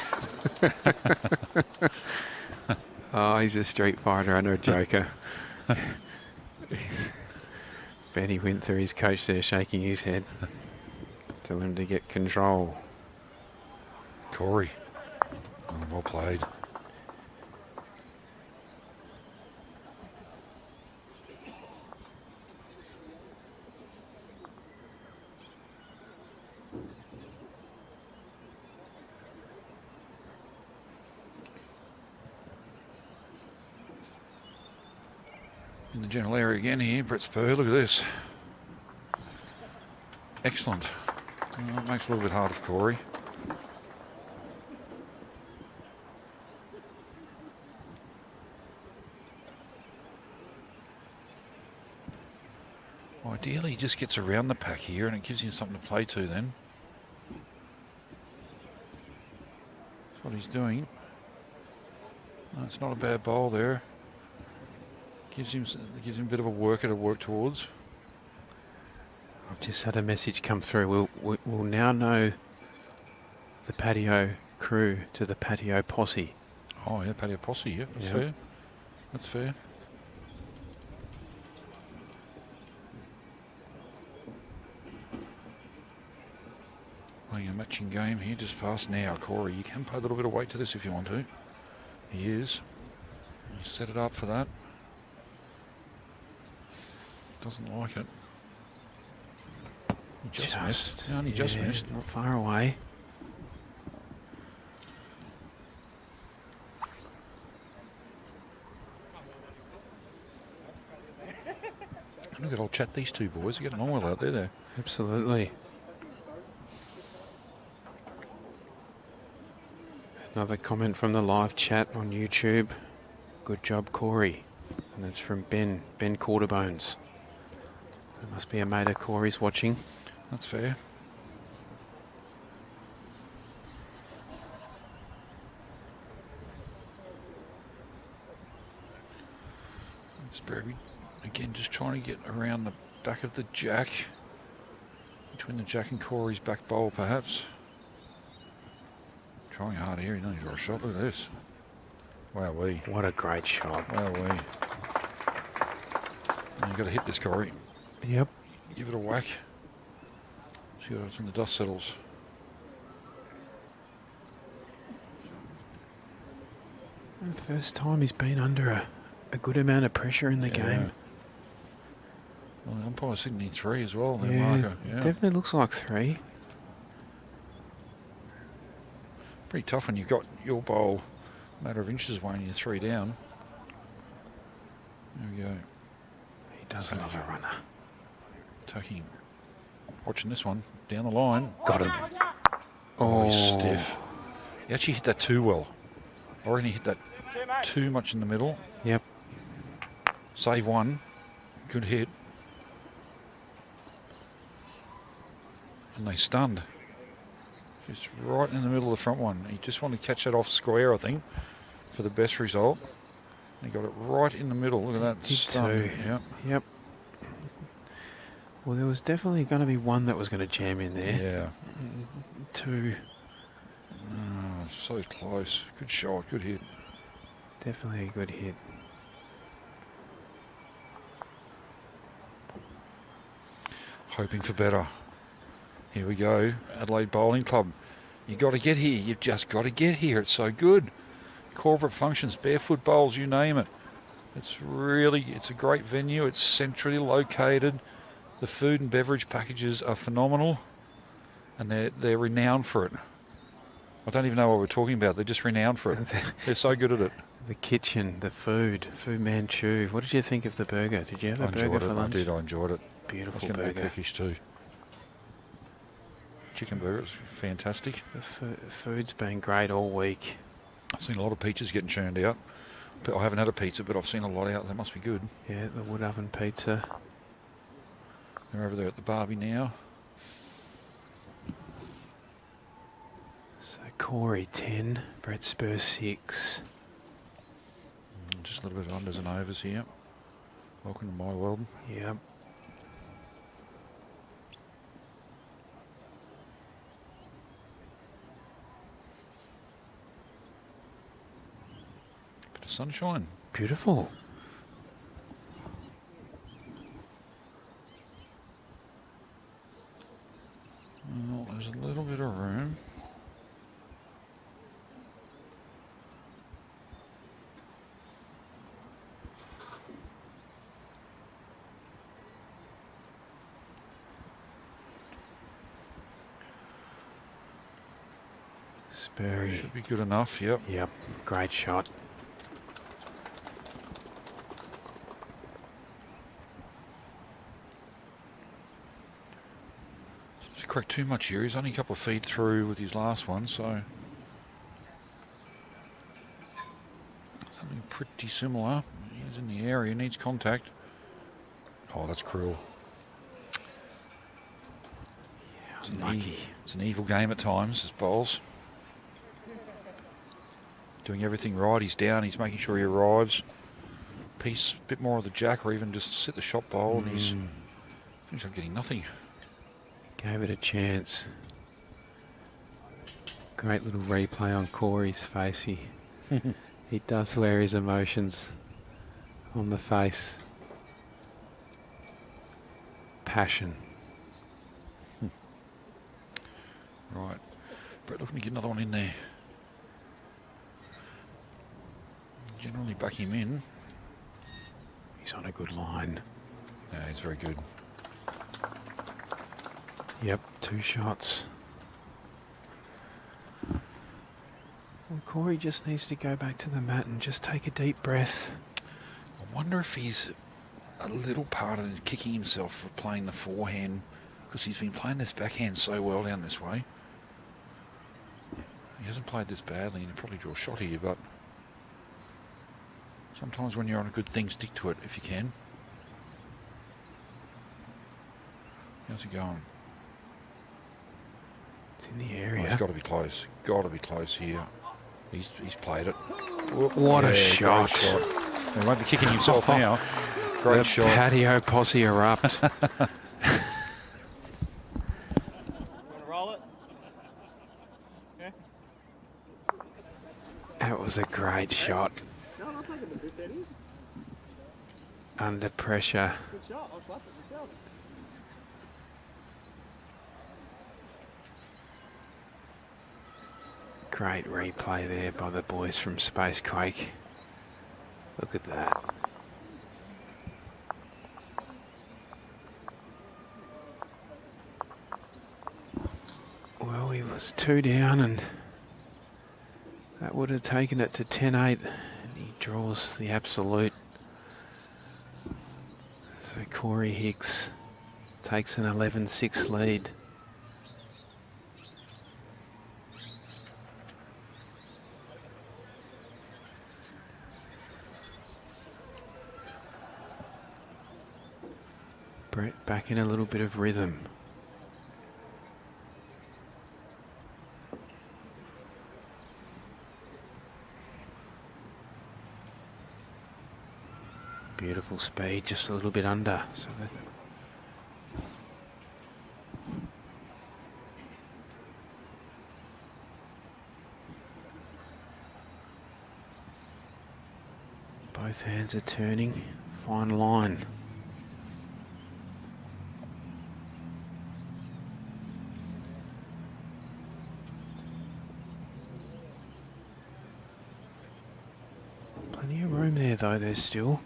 Oh, he's a street fighter under a joker. Benny Winther, his coach there, shaking his head. Tell him to get control. Corey. Oh, well played. in the general area again here. Brett Spurr, look at this. Excellent. Well, it makes it a little bit harder for Corey. Ideally, he just gets around the pack here and it gives him something to play to then. That's what he's doing. No, it's not a bad bowl there. Gives him a bit of a worker to work towards. I've just had a message come through. We'll now know the patio crew to the patio posse. Oh yeah, patio posse. Yeah, that's Yep. fair. That's fair. Playing a matching game here just past now, Corey. You can pay a little bit of weight to this if you want to. He is. You set it up for that. Doesn't like it. He just missed. No, he just missed. Not far away. Look at old chat these two boys. They're getting on well out there. Absolutely. Another comment from the live chat on YouTube. Good job, Corey. And that's from Ben Quarterbones. There must be a mate of Corey's watching. That's fair. Spurr again just trying to get around the back of the jack. Between the jack and Corey's back bowl perhaps. Trying hard here, he knows he's got a shot. Look at this. Wowee. What a great shot. Wowee. You've got to hit this, Corey. Yep. Give it a whack. See what happens when the dust settles. And first time he's been under a good amount of pressure in the game. Well, the umpire's sitting in 3 as well. Their Yeah, marker. Yeah. definitely looks like 3. Pretty tough when you've got your bowl a matter of inches away and you're 3 down. There we go. He does love a runner. Tucking. Watching this one. Down the line. Got him. Oh, he's stiff. He actually hit that too well. I reckon he hit that too much in the middle. Yep. Save one. Good hit. And they stunned. Just right in the middle of the front one. He just wanted to catch that off square, I think, for the best result. He got it right in the middle. Look at that. Did Stun. too. Yep. Yep. Well, there was definitely going to be one that was going to jam in there. Yeah. 2. Oh, so close. Good shot. Good hit. Definitely a good hit. Hoping for better. Here we go. Adelaide Bowling Club. You got to get here. You've just got to get here. It's so good. Corporate functions, barefoot bowls, you name it. It's a great venue. It's centrally located. The food and beverage packages are phenomenal, and they're renowned for it. I don't even know what we're talking about. They're just renowned for it. They're so good at it. The kitchen, the food, Fu Manchu. What did you think of the burger? Did you have a burger for lunch? I did. I enjoyed it. Beautiful I was going to burger. be cookies too. Chicken burgers, fantastic. The food's been great all week. I've seen a lot of pizzas getting churned out. But I haven't had a pizza, but I've seen a lot out. That must be good. Yeah, the wood oven pizza. They're over there at the Barbie now. So Corey 10, Brett Spurr 6. Just a little bit of unders and overs here. Welcome to my world. Yep. Bit of sunshine. Beautiful. Well, there's a little bit of room. Spurry. Should be good enough, yep. Yep, great shot. crack too much here. He's only a couple of feet through with his last one, so something pretty similar. He's in the area, needs contact. Oh, that's cruel. Unlucky. It's an evil game at times, this bowls. Doing everything right. He's down. He's making sure he arrives. Piece, a bit more of the jack, or even just sit the shot bowl, and he's finished up getting nothing. Gave it a chance. Great little replay on Corey's face. He does wear his emotions on the face. Passion. Right. Brett looking to get another one in there. Generally back him in. He's on a good line. Yeah, he's very good. Yep, 2 shots. Well, Corey just needs to go back to the mat and just take a deep breath. I wonder if he's a little part of kicking himself for playing the forehand, because he's been playing this backhand so well down this way. He hasn't played this badly, and he'll probably draw a shot here, but sometimes when you're on a good thing, stick to it if you can. How's he going? It's in the Oh, area. he's got to be close. Got to be close here. He's played it. What a Yeah, shot. great shot. He won't be kicking himself now. Great The shot. patio posse erupt. Roll it. Okay. That was a great shot. No, I'm not taking the piss, Eddie's. Under pressure. Good shot. I'll trust it myself. Great replay there by the boys from Spacequake. Look at that. Well, he was 2 down, and that would have taken it to 10-8, and he draws the absolute. So Corey Hicks takes an 11-6 lead. Brett back in a little bit of rhythm. Beautiful speed, just a little bit under. So that both hands are turning. Fine line. Plenty of room there though, there's still.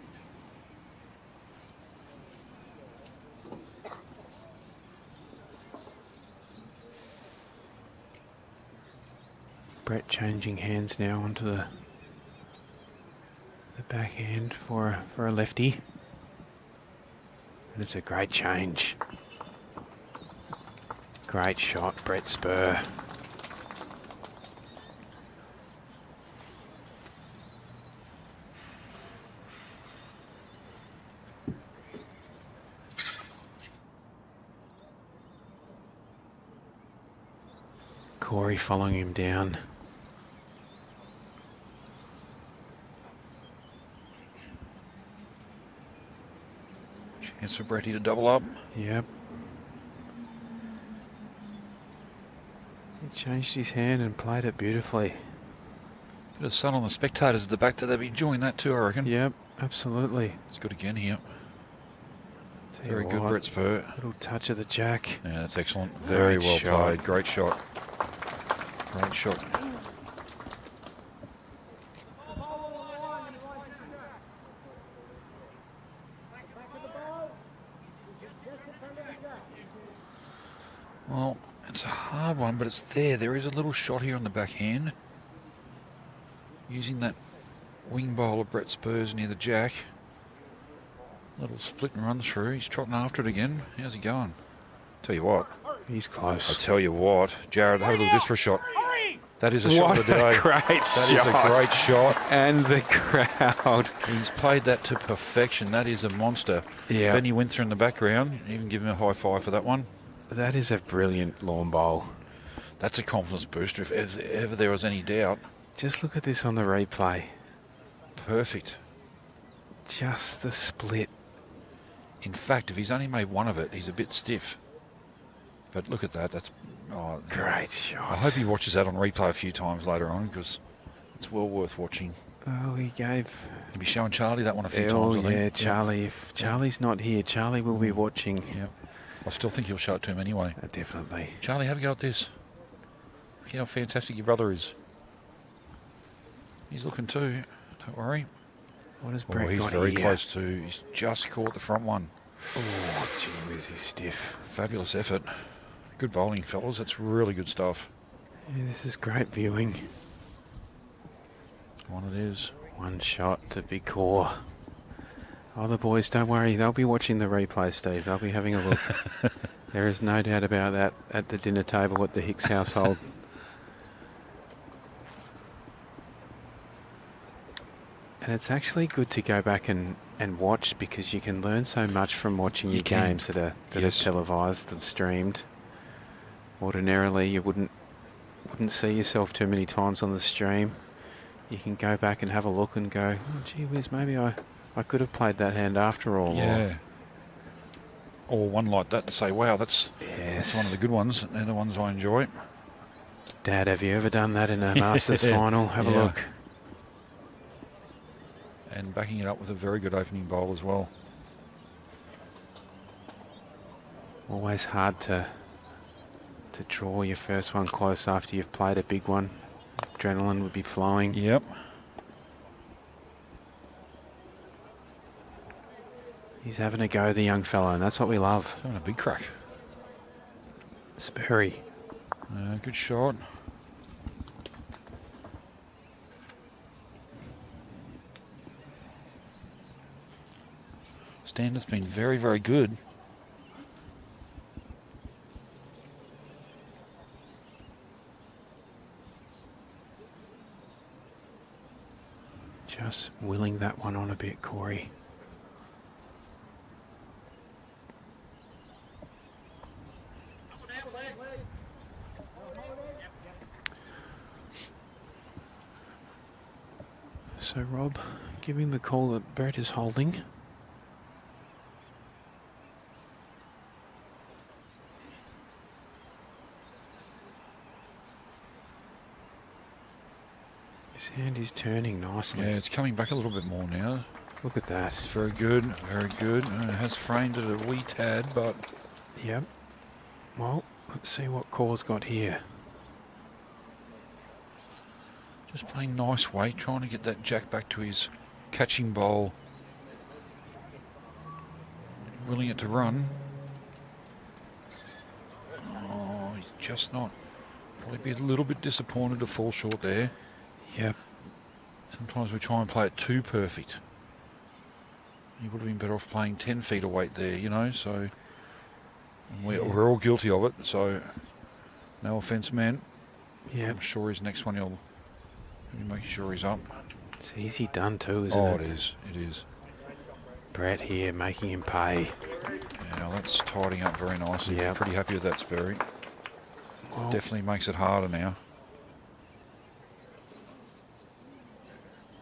Brett changing hands now onto the backhand for a lefty. And it's a great change. Great shot, Brett Spurr. Corey following him down. Chance for Bretty to double up. Yep. He changed his hand and played it beautifully. Bit of sun on the spectators at the back that they'll be enjoying that too, I reckon. Yep, absolutely. It's good again here. Tell Very you good, what, Brett Spurr. Little touch of the jack. Yeah, that's excellent. Very Great well shot. played. Great shot. Great shot. Well, it's a hard one, but it's there. There is a little shot here on the backhand. Using that wing bowl of Brett Spurr's near the jack. Little split and run through. He's trotting after it again. How's he going? Tell you what, He's I close. tell you what, Jared, have a look at this for a shot. That is a shot What of the day. a great That shot. is a great shot. And the crowd. He's played that to perfection. That is a monster. Yeah. Benny Winther in the background. Even give him a high five for that one. That is a brilliant lawn bowl. That's a confidence booster if ever there was any doubt. Just look at this on the replay. Perfect. Just the split. In fact, if he's only made one of it, he's a bit stiff. But look at that. That's Great shot. I hope he watches that on replay a few times later on because it's well worth watching. Oh, he gave... He'll be showing Charlie that one a few Oh, times, I think. yeah, Charlie. If Charlie's not here, Charlie will be watching. Yeah. I still think he'll show it to him anyway. Definitely. Charlie, have a go at this. Look how fantastic your brother is. He's looking too. Don't worry. What has Brett He's got very here? close too. He's just caught the front one. Oh, gee whiz, he's stiff. Fabulous effort. Good bowling, fellas. That's really good stuff. Yeah, this is great viewing. One it is. One shot to big core. Oh, the boys, don't worry. They'll be watching the replay, Steve. They'll be having a look. There is no doubt about that at the dinner table at the Hicks household. And it's actually good to go back and watch because you can learn so much from watching your games that are televised and streamed. Ordinarily, you wouldn't see yourself too many times on the stream. You can go back and have a look and go, oh, gee whiz, maybe I could have played that hand after all. Yeah. Or one like that to say, wow, that's one of the good ones. They're the ones I enjoy. Dad, have you ever done that in a Masters final? Have a look. And backing it up with a very good opening bowl as well. Always hard to draw your first one close after you've played a big one. Adrenaline would be flowing. Yep. He's having a go, the young fellow, and that's what we love. Having a big crack. Spurr. Good shot. Standard's been very, very good. Just willing that one on a bit, Corey. So, Rob, giving the call that Brett is holding. His hand is turning nicely. Yeah, it's coming back a little bit more now. Look at that. It's very good, very good. It has framed it a wee tad, but... Yep. Well, let's see what Core's got here. Just playing nice weight, trying to get that jack back to his catching bowl. Willing it to run. Oh, he's just not. Probably be a little bit disappointed to fall short there. Yep. Sometimes we try and play it too perfect. He would have been better off playing 10 feet of weight there, you know, so... We're all guilty of it, so no offence, man. Yeah. I'm sure his next one he'll make sure he's up. It's easy done too, isn't it? Oh, it is. It is. Brett here making him pay. Yeah, that's tidying up very nicely. Yeah. I'm pretty happy with that, Spurr. Well, Definitely makes it harder now.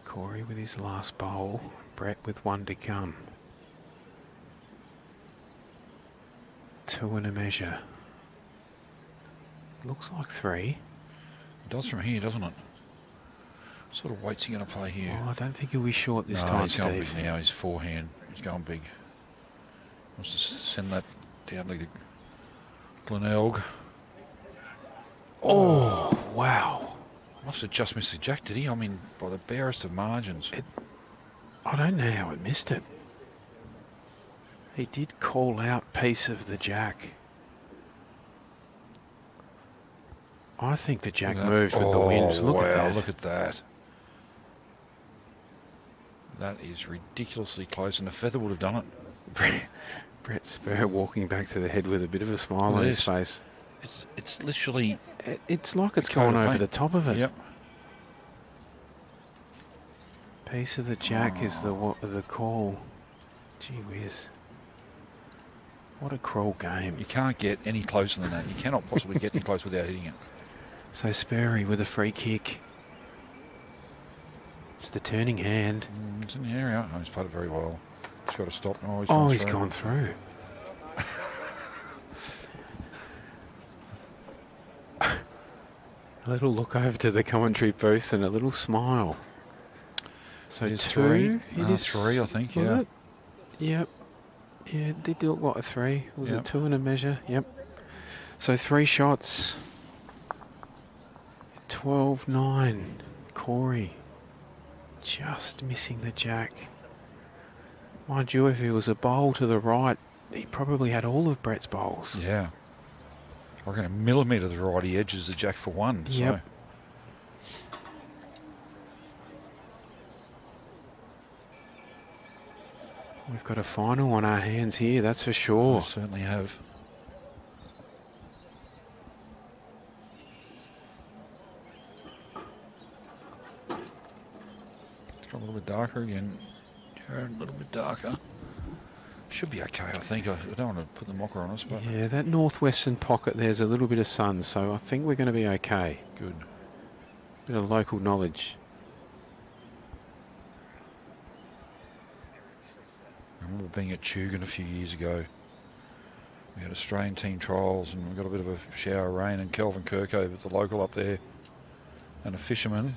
Corey with his last bowl. Brett with one to come. 2 and a measure. Looks like 3. It does from here, doesn't it? What sort of weight's he going to play here? Oh, I don't think he'll be short this No, time, he's going Steve. big now. He's forehand. He's going big. Wants to send that down to the Glenelg. Oh, wow. Must have just missed the jack, did he? I mean, by the barest of margins. I don't know how it missed it. He did call out piece of the jack. I think the jack moved with the wind. Look at that. Look at that. That is ridiculously close, and a feather would have done it. Brett Spurr walking back to the head with a bit of a smile on his face. It's literally... It's like it's a coat gone of over paint. the top of it. Yep. Piece of the jack is the call. Gee whiz. What a cruel game. You can't get any closer than that. You cannot possibly get any closer without hitting it. So Spurr with a free kick. It's the turning hand. It's in the area. Oh, he's played it very well. He's got to stop. Oh, he's gone through. A little look over to the commentary booth and a little smile. So It is two. three. It is three, I think, Was yeah. it? Yep. Yeah, it did look like a 3. Was Yep. it 2 and a measure? Yep. So 3 shots. 12-9. Corey. Just missing the jack. Mind you, if he was a bowl to the right, he probably had all of Brett's bowls. Yeah. I reckon a millimetre to the right, he edges the jack for 1. Yep. We've got a final on our hands here, that's for So sure. we certainly have. It's got a little bit darker again. Jared, a little bit darker. Should be okay, I think. I don't want to put the mocker on us, but Yeah, that northwestern pocket, there's a little bit of sun, so I think we're going to be okay. good. Bit of local knowledge. I remember being at Tugun a few years ago. We had Australian team trials and we got a bit of a shower of rain, and Kelvin Kirko, the local up there, and a fisherman,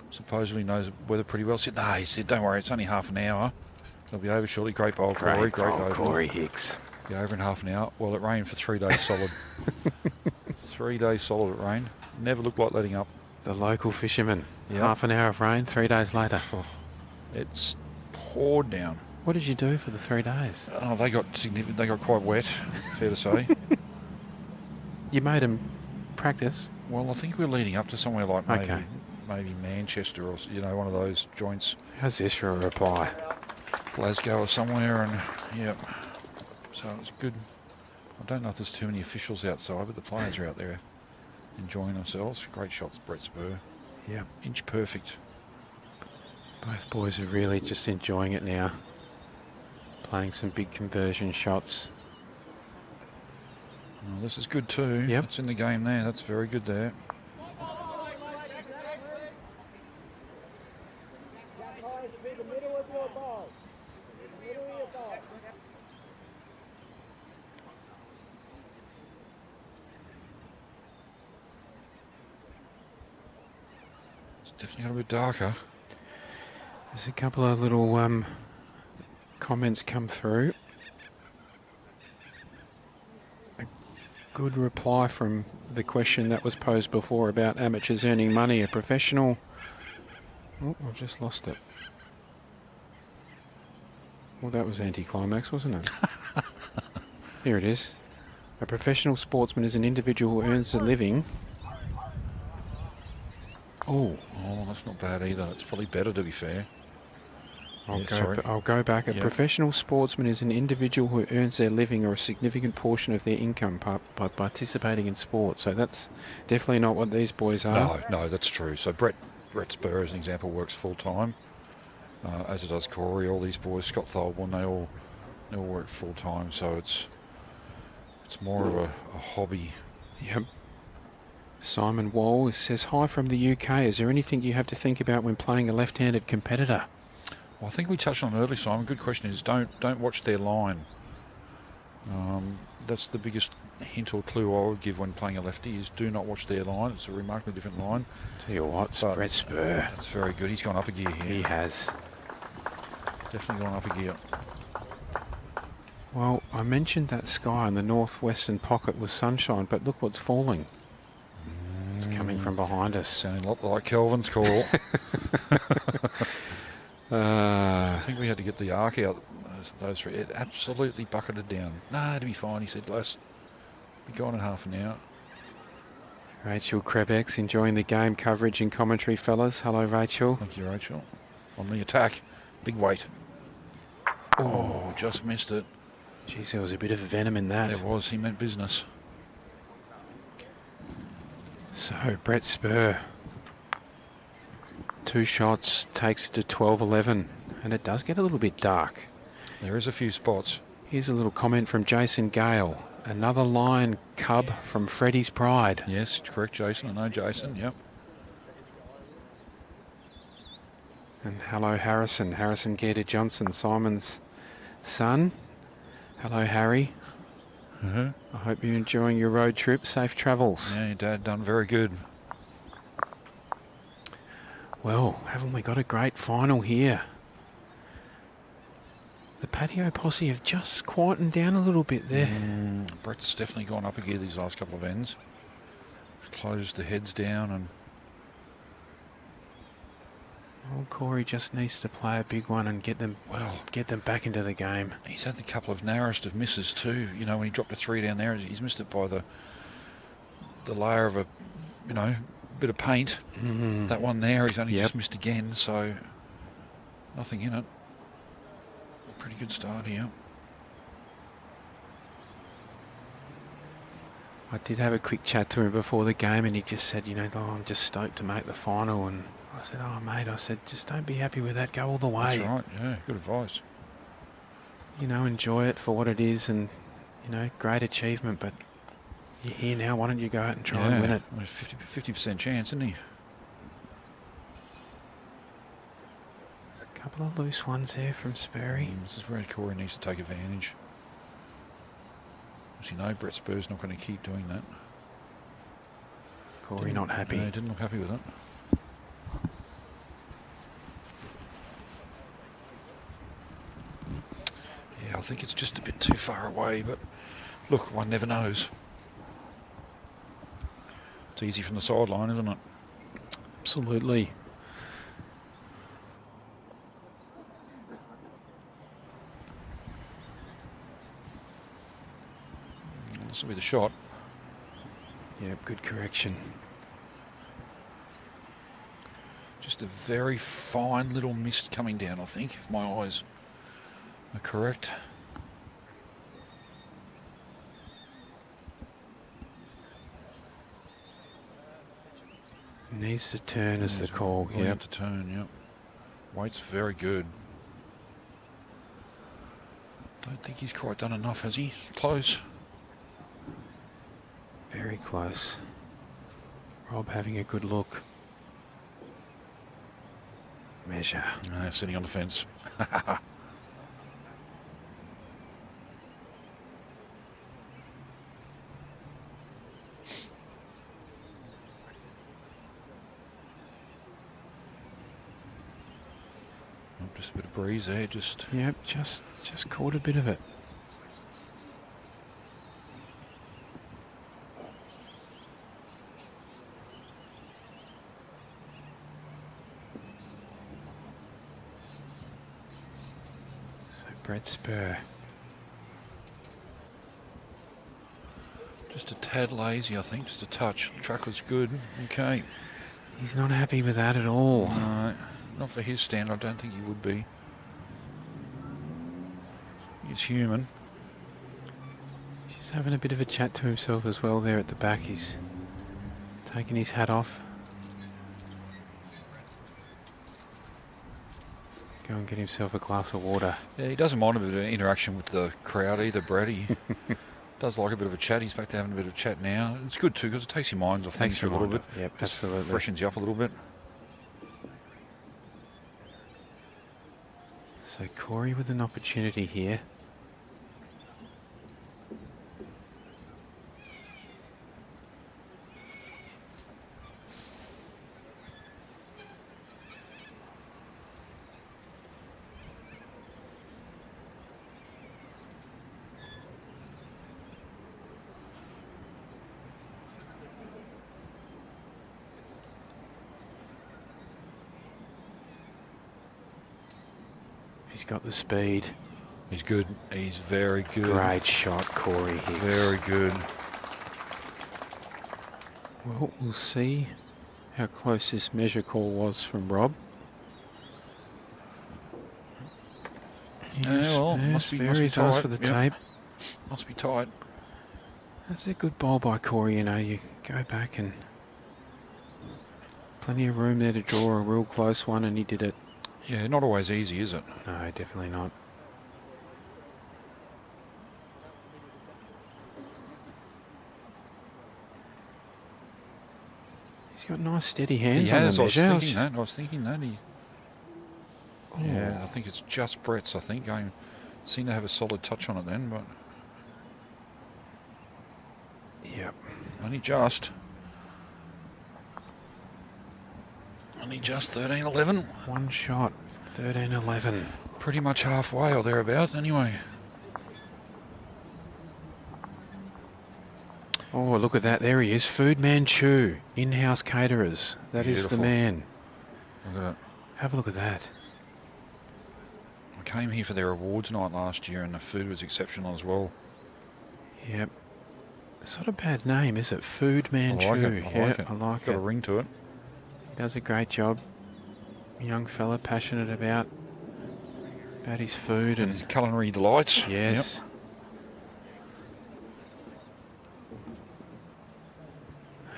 supposedly knows the weather pretty well, said, "No," he said, "don't worry, it's only half an hour. It'll be over shortly." Great bowl, Corey. Great goal, over. Corey Hicks. Be over in half an hour. Well, it rained for 3 days solid. 3 days solid it rained. Never looked like letting up. The local fisherman. Yep. Half an hour of rain, 3 days later. It's poured down. What did you do for the 3 days? Oh, they got significant. They got quite wet, fair to say. You made them practice. Well, I think we're leading up to somewhere like Okay. maybe Manchester or one of those joints, How's this for a reply? Glasgow or somewhere, and yeah. So it's good. I don't know if there's too many officials outside, but the players are out there enjoying themselves. Great shots, Brett Spurr. Yep. Inch perfect. Both boys are really just enjoying it now. Playing some big conversion shots. Oh, this is good too. Yep. It's in the game there. That's very good there. It's definitely got a bit darker. There's a couple of little comments come through. A good reply from the question that was posed before about amateurs earning money. A professional... Oh, I've just lost it. Well, that was anticlimax, wasn't it? Here it is. A professional sportsman is an individual who earns a living. Oh, Oh, that's not bad either. It's probably better, to be fair. Yeah, I'll go back. A Yep. professional sportsman is an individual who earns their living or a significant portion of their income by participating in sport. So that's definitely not what these boys are. No, that's true. So Brett Spurr, as an example, works full time, as it does Corey. All these boys, Scott Tholborn, they all work full time. So it's more of a hobby. Yep. Simon Wall says, hi from the UK. Is there anything you have to think about when playing a left-handed competitor? Well, I think we touched on it early, Simon. Good question is don't watch their line. That's the biggest hint or clue I would give when playing a lefty is do not watch their line. It's a remarkably different line. Tell you what, But Brett Spurr. That's very good. He's gone up a gear here. He has. Definitely gone up a gear. Well, I mentioned that sky in the northwestern pocket was sunshine, but look what's falling. It's coming from behind us. Sounding a lot like Kelvin's call. I think we had to get the arc out. Those three. It absolutely bucketed down. Nah, it'll be fine, he said. Let's be gone in half an hour. Rachel Krebex enjoying the game coverage and commentary, fellas. Hello, Rachel. Thank you, Rachel. On the attack. Big weight. Oh, just missed it. Geez, there was a bit of venom in that. There was. He meant business. So Brett Spurr, 2 shots, takes it to 12-11, and it does get a little bit dark. There is a few spots. Here's a little comment from Jason Gale. Another line cub from Freddie's Pride. Yes, correct, Jason. I know Jason, yep. And hello, Harrison. Harrison Gator Johnson, Simon's son. Hello, Harry. I hope you're enjoying your road trip. Safe travels. Yeah, your dad done very good. Well, haven't we got a great final here? The patio posse have just quietened down a little bit there. Brett's definitely gone up a gear these last couple of ends. Closed the heads down and... Well, Corey just needs to play a big one and get them back into the game. He's had the couple of narrowest of misses too. You know, when he dropped a 3 down there, he's missed it by the layer of a, bit of paint. That one there, he's only just missed again, so nothing in it. Pretty good start here. I did have a quick chat to him before the game, and he just said, I'm just stoked to make the final. And I said, oh, mate, just don't be happy with that. Go all the way. That's right, yeah, good advice. Enjoy it for what it is, and, great achievement, but you're here now. Why don't you go out and try and win it? 50% chance, isn't he? A couple of loose ones there from Spurry. This is where Corey needs to take advantage. As you know, Brett Spurr's not going to keep doing that. Corey not happy. No, didn't look happy with it. Yeah, I think it's just a bit too far away, but look, one never knows. It's easy from the sideline, isn't it? Absolutely. This will be the shot. Yep, good correction. Just a very fine little mist coming down, I think, if my eyes are correct. Needs to turn as the call. Yep, to turn, yep. Weight's very good. Don't think he's quite done enough, has he? Close. Very close. Rob having a good look. Measure. Sitting on the fence. Just a bit of breeze there, just... Yep, just caught a bit of it. So Brett Spurr. Just a tad lazy, I think, just a touch. The track was good. Okay. He's not happy with that at all. No, not for his stand. I don't think he would be. He's human. He's just having a bit of a chat to himself as well there at the back. He's taking his hat off. Go and get himself a glass of water. Yeah, he doesn't mind a bit of interaction with the crowd either, Brad. He does like a bit of a chat. He's back to having a bit of a chat now. It's good too because it takes your minds off things for a little bit. Yep, just absolutely. Freshens you up a little bit. So Corey with an opportunity here. He's got the speed. He's good. He's very good. Great shot, Corey Hicks. Very good. Well, we'll see how close this measure call was from Rob. Yeah, well, must be does tight. for the Yep. tape. Must be tight. That's a good bowl by Corey, you go back and Plenty of room there to draw a real close one, and he did it. Yeah, not always easy, is it? No, definitely not. He's got nice steady hands He on has. the I was measure. thinking that. I was thinking that. Yeah, I think it's just Brett's, I think. I seem to have a solid touch on it then, but... Yep. Only just 13-11. One shot, 13-11. Pretty much halfway or thereabouts anyway. Oh, look at that. There he is. Food Man Chew. In-house caterers. That is the Beautiful. man. Look at that. Have a look at that. I came here for their awards night last year and the food was exceptional as well. Yep. It's not a bad name, is it? Food Man I like Chew. it. Yeah, like it. I like Got it. a ring to it. He does a great job. Young fella, passionate about his food And and his culinary delights. yes.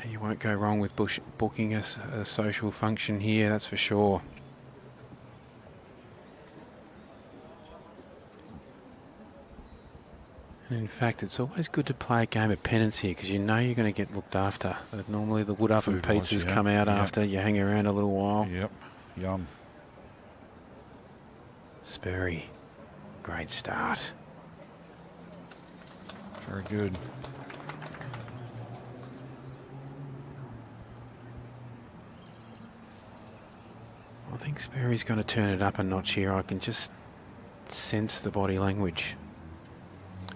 You won't go wrong with booking a social function here, that's for sure. And in fact, it's always good to play a game of penance here because you know you're going to get looked after. Normally the wood oven Food-wise, pizzas yeah. come out Yeah. after you hang around a little while. Yep. Yum. Spurry, great start. Very good. I think Spurry's going to turn it up a notch here. I can just sense the body language.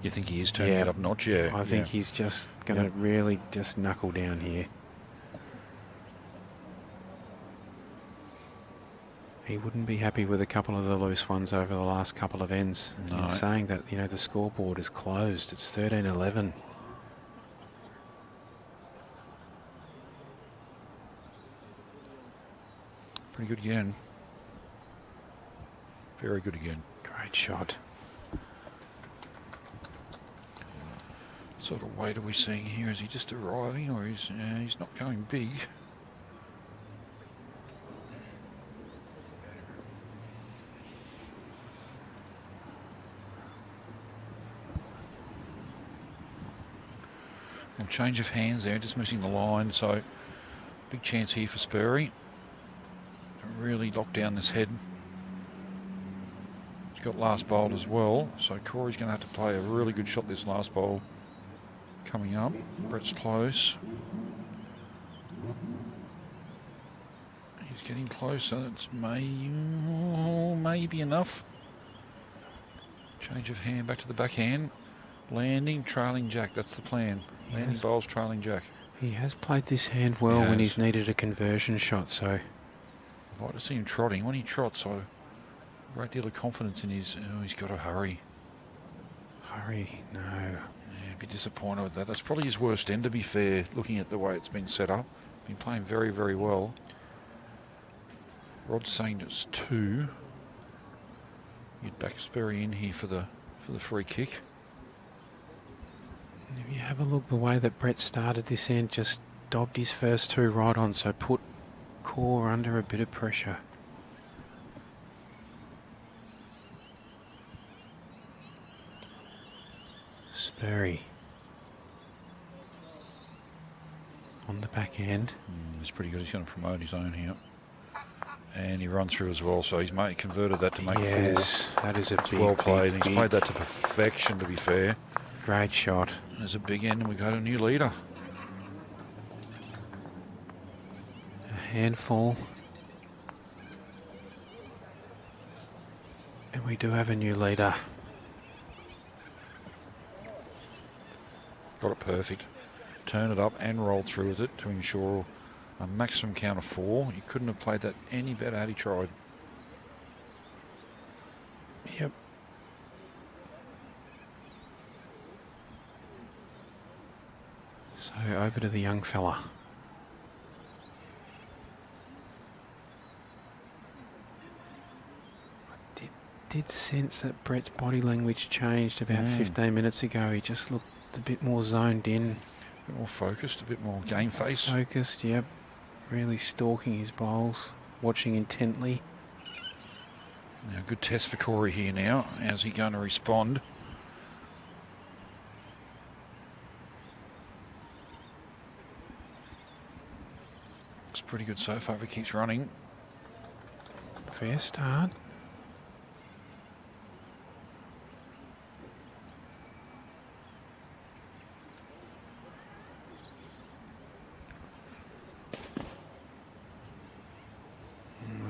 You think he is turning Yeah. it up a notch? Yeah. I think he's just going to really just knuckle down here. He wouldn't be happy with a couple of the loose ones over the last couple of ends. No. In saying that, you know, the scoreboard is closed. It's 13-11. Pretty good again. Very good again. Great shot. What sort of weight are we seeing here? Is he just arriving or he's not going big? Well, change of hands there, just missing the line, so big chance here for Spurry to really lock down this head. He's got last bowl as well, so Corey's going to have to play a really good shot this last bowl coming up. Brett's close. He's getting closer. It's maybe enough. Change of hand back to the backhand. Landing, trailing jack. That's the plan. Landing bowls, trailing jack. He has played this hand well when he's needed a conversion shot, so... I'd like to see him trotting. When he trots, a great deal of confidence in his... Oh, he's got to hurry. Hurry, no. Yeah, be disappointed with that. That's probably his worst end, to be fair, looking at the way it's been set up. Been playing very, very well. Rod's saying it's 2. You'd back Spurry in here for the free kick. And if you have a look, the way that Brett started this end, just dobbed his first 2 right on, so put Core under a bit of pressure. Spurry on the back end. He's pretty good. He's going to promote his own here. And he run through as well, so he's converted that to make 4. That is a It's big, well played. big, He's played that to perfection, to be fair. great shot. There's a big end, and we got a new leader. A handful. And we do have a new leader. Got it perfect. Turn it up and roll through with it to ensure a maximum count of 4. He couldn't have played that any better had he tried. Yep. So over to the young fella. I did sense that Brett's body language changed about 15 minutes ago. He just looked a bit more zoned in. A bit more focused, a bit more game face. Focused, yep. Really stalking his bowls, watching intently. Now, good test for Corey here now. How's he going to respond? Looks pretty good so far if he keeps running. Fair start.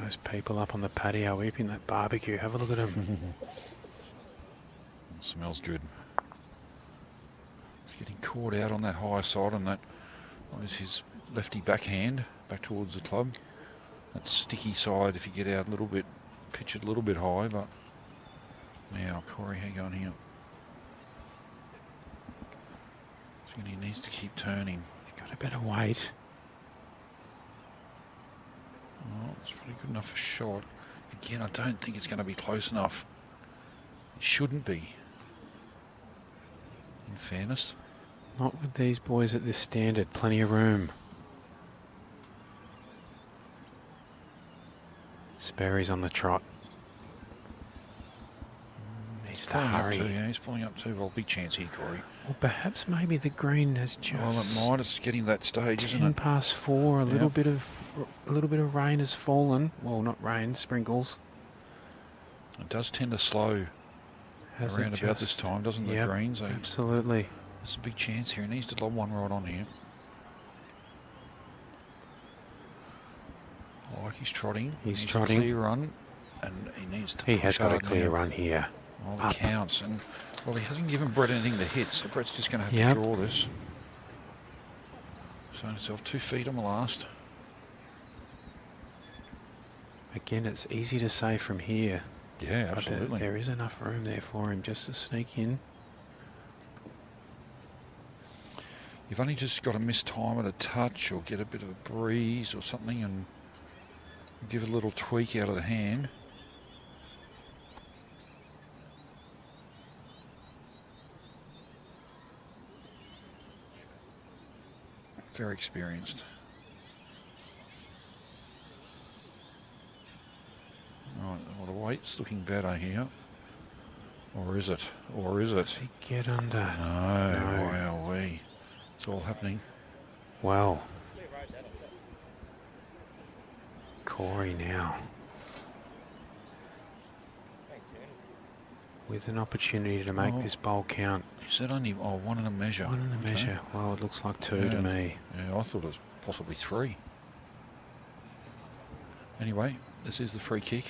Those people up on the patio eating that barbecue. Have a look at them. Smells good. He's getting caught out on that high side, and that was his lefty backhand back towards the club. That sticky side, if you get out a little bit, pitch it a little bit high, but now Corey, how you going here? So he needs to keep turning. He's got a better weight. Oh, it's probably good enough for shot. Again, I don't think it's going to be close enough. It shouldn't be. In fairness. Not with these boys at this standard. Plenty of room. Sperry's on the trot. Needs to hurry. Yeah, he's pulling up too. Well, big chance here, Corey. Well, perhaps maybe the green has just. Well, it might. It's getting that stage, isn't 10 it? past 4. A little bit of rain has fallen. Well, not rain, sprinkles. It does tend to slow around about this time, doesn't the green? So absolutely. There's a big chance here. He needs to lob one right on here. I like he's trotting. He's he trotting. A clear run, and he needs to. He has got a hard clear now. run here. Well, it counts, and well, he hasn't given Brett anything to hit, so Brett's just going to have to draw this. Showing himself 2 feet on the last. Again, it's easy to say from here. Yeah, absolutely. But there is enough room there for him just to sneak in. You've only just got to mistime it a touch or get a bit of a breeze or something and give it a little tweak out of the hand. Very experienced. Right, well, the weight's looking better here. Or is it? Or is it? Does he get under? No. Wowee. It's all happening. Wow. Corey now. With an opportunity to make this bowl count. Is that only one and a measure? One and a measure. Well, it looks like 2 to me. Yeah, I thought it was possibly 3. Anyway, this is the free kick.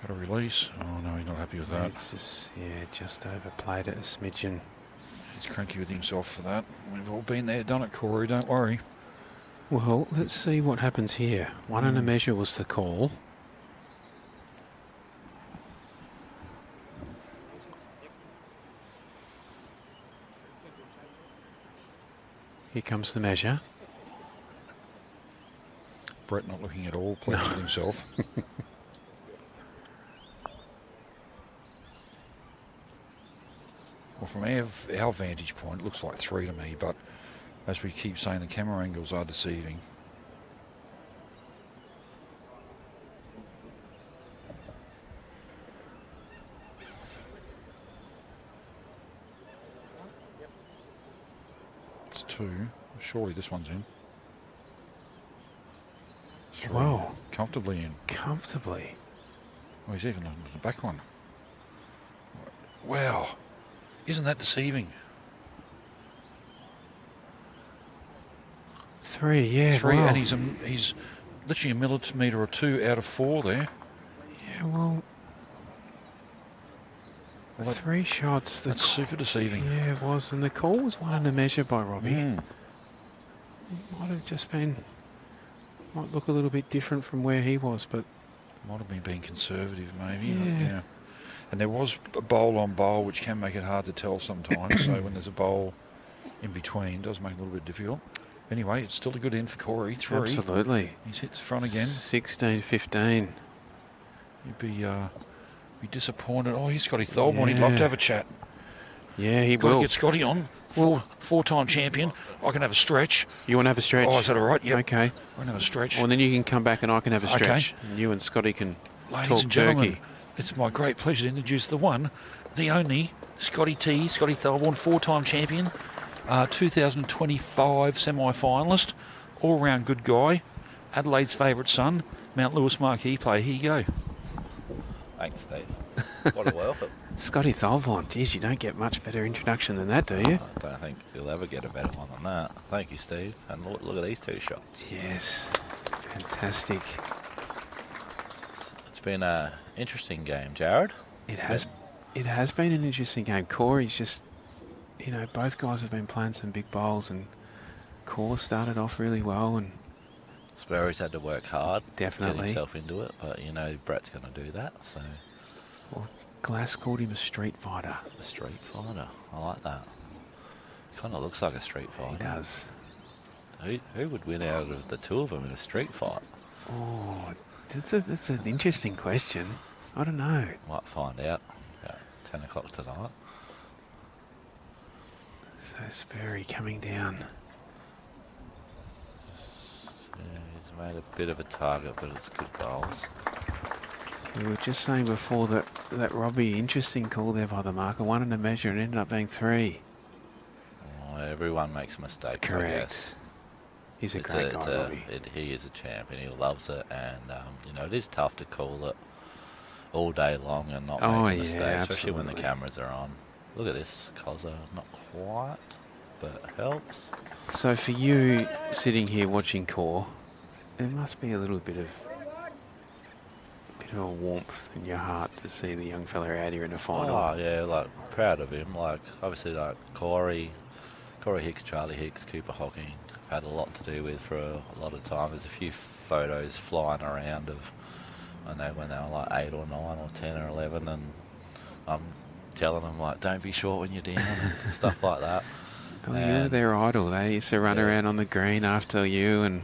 Got a release. Oh no, he's not happy with that. It's just, just overplayed it a smidgen. He's cranky with himself for that. We've all been there, done it, Corey, don't worry. Well, let's see what happens here. 1 and a measure was the call. Here comes the measure. Brett not looking at all, pleased with himself. Well, from our vantage point, it looks like 3 to me, but as we keep saying, the camera angles are deceiving. It's 2. Surely this one's in. 3. Wow. Comfortably in. Comfortably. Oh, he's even on the back one. Wow. Isn't that deceiving? 3, yeah. 3, wow. and he's literally a millimetre or 2 out of 4 there. Yeah, well, 3 shots. That's super deceiving. Yeah, it was. And the call was 1 and a measure by Robbie. It might have just been, might look a little bit different from where he was, but. Might have been being conservative, maybe. Yeah. And there was a bowl on bowl, which can make it hard to tell sometimes. So when there's a bowl in between, it does make it a little bit difficult. Anyway, it's still a good end for Corey. 3. Absolutely. He's hit the front again. 16-15. He'd be disappointed. Oh, he's Scotty Tholborn. He'd love to have a chat. Yeah, he Got to will. get Scotty on. Four-time champion. I can have a stretch. You want to have a stretch? Oh, is that all right? Yep. Okay. I can have a stretch. Well, then you can come back and I can have a Okay. stretch. And you and Scotty can Ladies talk and gentlemen, turkey. it's my great pleasure to introduce the one, the only, Scotty Tholborn, 4-time champion, 2025 semi-finalist, all-round good guy, Adelaide's favourite son, Mount Lewis Marquee player. Here you go. Thanks, Steve. What a welcome. Scotty Tholborn. Geez, you don't get much better introduction than that, do you? I don't think you'll ever get a better one than that. Thank you, Steve. And look at these 2 shots. Yes. Fantastic. It's been an interesting game, Jared. It has been an interesting game. Corey's just, both guys have been playing some big bowls, and Corey started off really well, and Spurr's had to work hard. Definitely. Get himself into it, but Brett's going to do that. So Glass called him a street fighter. a street fighter. I like that. Kind of looks like a street He fighter. does. Who would win out of the 2 of them in a street fight? Oh, that's an interesting question. I don't know. Might find out about 10 o'clock tonight. So Spurr coming down. Yeah, he's made a bit of a target, but it's good bowls. We were just saying before that Robbie, interesting call there by the marker. 1 in a measure and ended up being 3. Oh, everyone makes mistakes, I Correct. guess. He's a great guy, Robbie. He is a champion. He loves it, and it is tough to call it all day long and not make a mistake, especially when the absolutely. cameras are on. Look at this, Cozza. Not quite, but helps. So for you sitting here watching Core, there must be a little bit of a warmth in your heart to see the young fella out here in the final. Oh yeah, proud of him. Obviously, Corey Hicks, Charlie Hicks, Cooper Hocking have had a lot to do with for a lot of time. There's a few photos flying around of, I know when they were 8 or 9 or 10 or 11, and I'm telling them don't be short when you're down and stuff like that. Oh, you were their idol. They used to run around on the green after you, and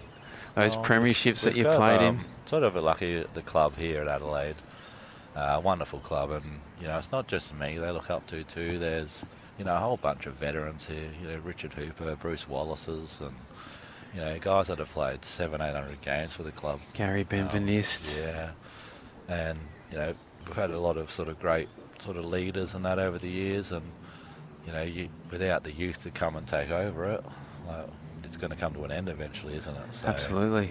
those premierships that you played in. Sort of lucky the club here at Adelaide. Wonderful club, and it's not just me they look up to too. There's a whole bunch of veterans here. Richard Hooper, Bruce Wallace's, and guys that have played 700-800 games for the club. Gary Benveniste. Yeah, and we've had a lot of sort of great sort of leaders and that over the years, and without the youth to come and take over it, it's going to come to an end eventually, isn't it? So, Absolutely.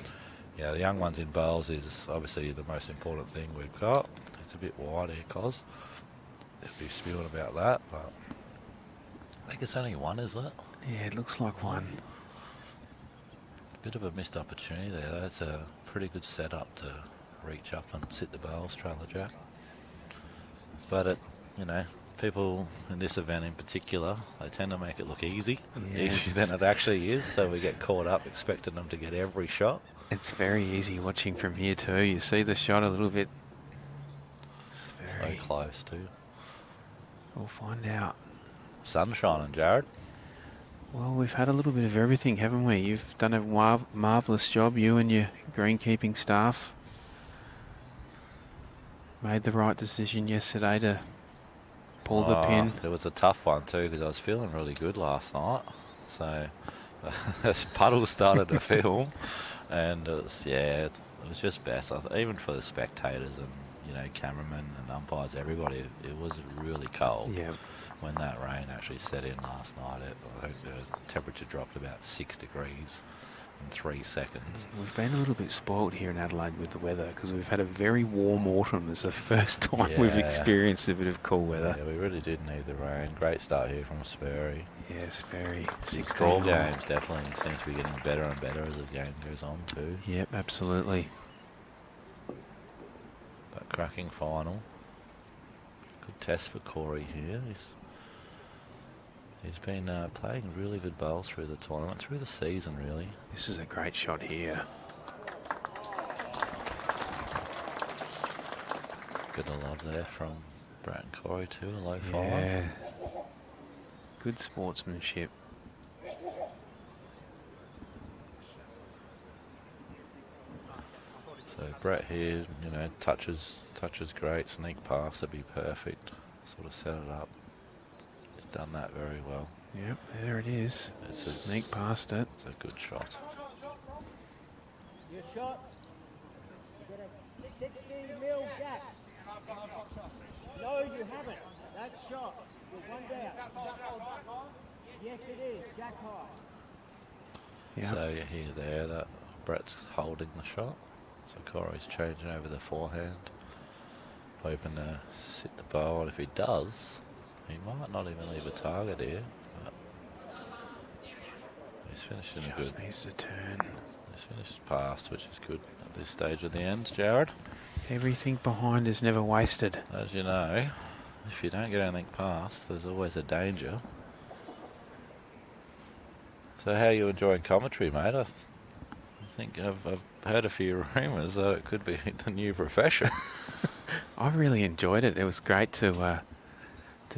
the young ones in bowls is obviously the most important thing we've got. It's a bit wide here, Cos. They'll be spewing about that, but I think it's only 1, is it? Yeah, it looks like 1. Bit of a missed opportunity there. That's a pretty good setup to reach up and sit the bowls, trailer jack. But people in this event in particular, they tend to make it look easier than it actually is. So we get caught up expecting them to get every shot. It's very easy watching from here too. You see the shot a little bit. It's very So close too. We'll find out. Sun shining, Jared. Well, we've had a little bit of everything, haven't we? You've done a marvellous job, you and your greenkeeping staff. Made the right decision yesterday to pull the pin. It was a tough one too because I was feeling really good last night. So as puddles started to film, and it was just best. Even for the spectators and cameramen and umpires, everybody, it was really cold. Yeah. When that rain actually set in last night, I think the temperature dropped about 6 degrees in 3 seconds. We've been a little bit spoilt here in Adelaide with the weather because we've had a very warm autumn. It's the first time we've experienced a bit of cool weather. Yeah, we really did need the rain. Great start here from Spurr. Yes, very. 16 all games definitely seems to be getting better and better as the game goes on too. Yep, absolutely. But cracking final. Good test for Corey here. He's been playing really good bowls through the tournament, through the season really. This is a great shot here. Bit of love there from Brett and Corey too, a low 5. Yeah. Good sportsmanship. So Brett here, you know, touches great, sneak pass, that'd be perfect. Sort of set it up. He's done that very well. Yep, there it is. Sneak past it. It's a good shot. Your shot. You got a 60 mil jack. No, you haven't. That shot. You're one down. Yes, it is. Jack high. Yep. So you hear there that Brett's holding the shot. So Corey's changing over the forehand. Hoping to sit the bowl, and if he does, he might not even leave a target here. But he's finished in a Just good. needs to turn. He's finished past, which is good at this stage of the end, Jared. Everything behind is never wasted. As you know, if you don't get anything past, there's always a danger. So how are you enjoying commentary, mate? I think I've heard a few rumours that it could be the new profession. I really enjoyed it. It was great to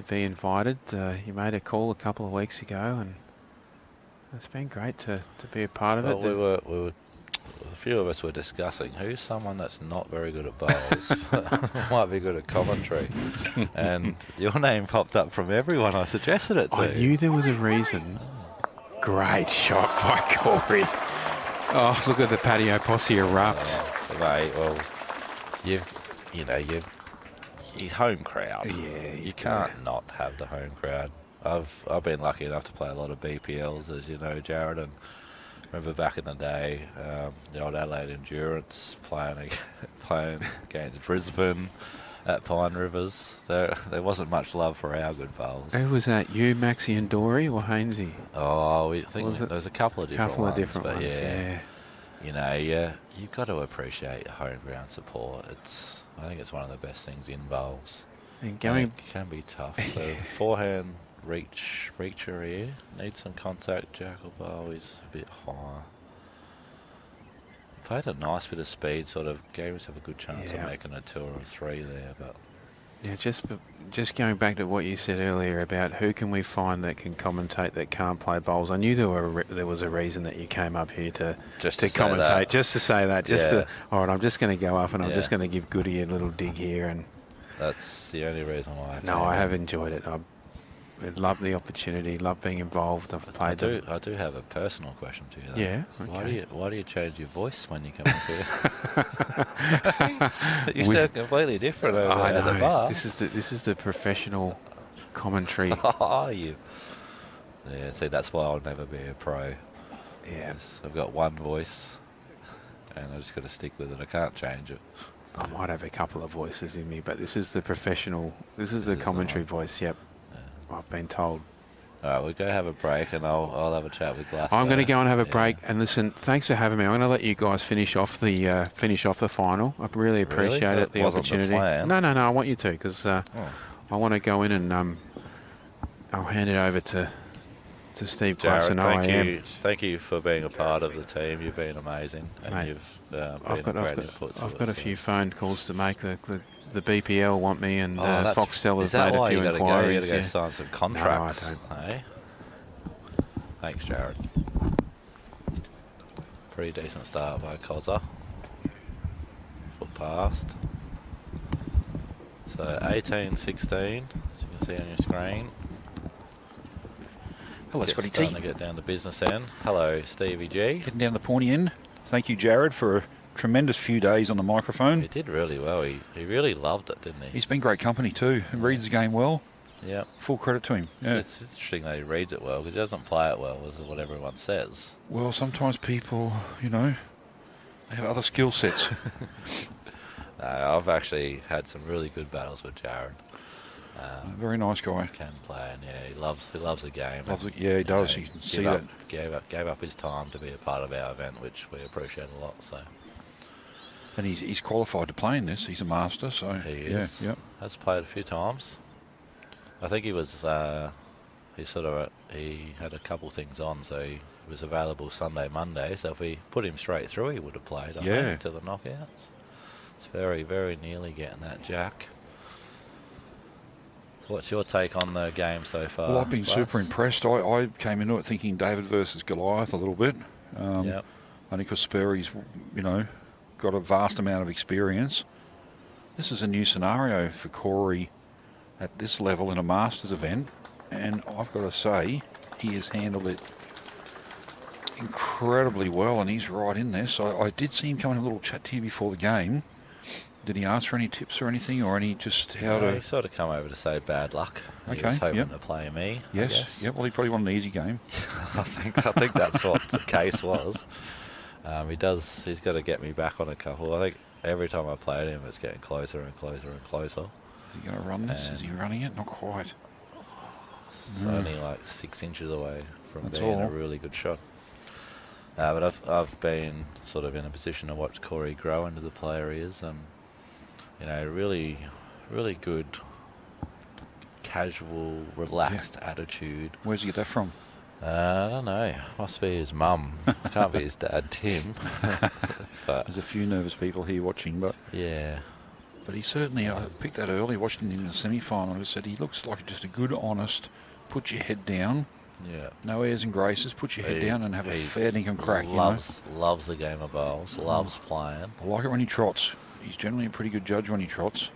be invited. You made a call a couple of weeks ago, and it's been great to be a part of Well, it. we were, a few of us were discussing who's someone that's not very good at bowls, might be good at commentary, and your name popped up from everyone I suggested it to. I knew there was a reason. Great shot by Corey. Oh, look at the patio posse erupt. Mate, well, you're home crowd. Yeah, you can't not have the home crowd. I've been lucky enough to play a lot of BPLs, as you know, Jared, and remember back in the day, the old Adelaide Endurance playing against Brisbane at Pine Rivers. There wasn't much love for our good bowls. Who was that? You, Maxie and Dory, or Hainsey? Oh, we think there's a couple of different ones. But yeah. You know, you've got to appreciate home ground support. I think it's one of the best things in bowls. And it can be tough. So forehand reacher here, needs some contact. Jackal bowl is a bit high. Played a nice bit of speed, sort of gave himself a good chance of making a 2 or a 3 there. But yeah, just going back to what you said earlier about who can we find that can commentate that can't play bowls. I knew there was a reason that you came up here to commentate, just to say that. All right, I'm just going to go up and I'm just going to give Goody a little dig here, and that's the only reason why. I have enjoyed it. I love the opportunity, love being involved. I've played. I do have a personal question to you, though. Yeah. Okay. Why do you change your voice when you come up here? You sound completely different over at the bar. This is the professional commentary. Are you? Yeah. See, that's why I'll never be a pro. Yeah. I've got one voice, and I just got to stick with it. I can't change it. I might have a couple of voices in me, but this is the professional. This is the commentary voice. Yep. I've been told. All right, we'll go have a break, and I'll have a chat with Glass. I'm going to go and have a break. And listen, thanks for having me. I'm going to let you guys finish off the final. I really appreciate it. The opportunity. No. I want you to, because I want to go in and I'll hand it over to Steve Glass and Jared, thank you for being a part of the team. You've been amazing, and mate, you've been great input. I've got a few phone calls to make. The BPL want me, and Foxtel has made a few inquiries. You got to go sign some contracts. No, I don't. Hey? Thanks, Jared. Pretty decent start by Cozza. Foot past. So 18-16, as you can see on your screen. Hello, Scotty T. Starting to get down the business end. Hello, Stevie G. Getting down the pointy end. Thank you, Jared, for a tremendous few days on the microphone. He did really well. He really loved it, didn't he? He's been great company too. He reads the game well. Yeah. Full credit to him. Yeah. It's interesting that he reads it well, because he doesn't play it well, is what everyone says. Well, sometimes people, they have other skill sets. No, I've actually had some really good battles with Jared. Very nice guy. Can play, and he loves the game. He does. You can see that. Gave up his time to be a part of our event, which we appreciate a lot. So. And he's qualified to play in this. He's a master, so he is. Yeah, has played a few times. I think he was. He had a couple things on, so he was available Sunday, Monday. So if we put him straight through, he would have played. I think, to the knockouts. It's very, very nearly getting that jack. So what's your take on the game so far? Well, I've been super impressed. I came into it thinking David versus Goliath a little bit. Only because Spurr, got a vast amount of experience. This is a new scenario for Corey at this level in a Masters event, and I've got to say he has handled it incredibly well, and he's right in there. So I did see him come in a little chat to you before the game. Did he ask for any tips or anything, or any just how to... He sort of come over to say bad luck. He was hoping to play me. Yes, I guess. Well, he probably wanted an easy game. I think that's what the case was. He's got to get me back on a couple. I think every time I played him, it's getting closer and closer and closer. Is he going to run this? Is he running it? Not quite. It's only like 6 inches away from That's being all. a really good shot. But I've been sort of in a position to watch Corey grow into the player he is, and really, really good, casual, relaxed attitude. Where's he get that from? I don't know. Must be his mum. Can't be his dad, Tim. But There's a few nervous people here watching, but yeah, he certainly, I picked that early, watching him in the semi-final. I said he looks like just a good, honest, put your head down, yeah. no airs and graces, put your head down and have a He fair dinkum crack. Loves the game of bowls. Loves playing. I like it when he trots. He's generally a pretty good judge when he trots.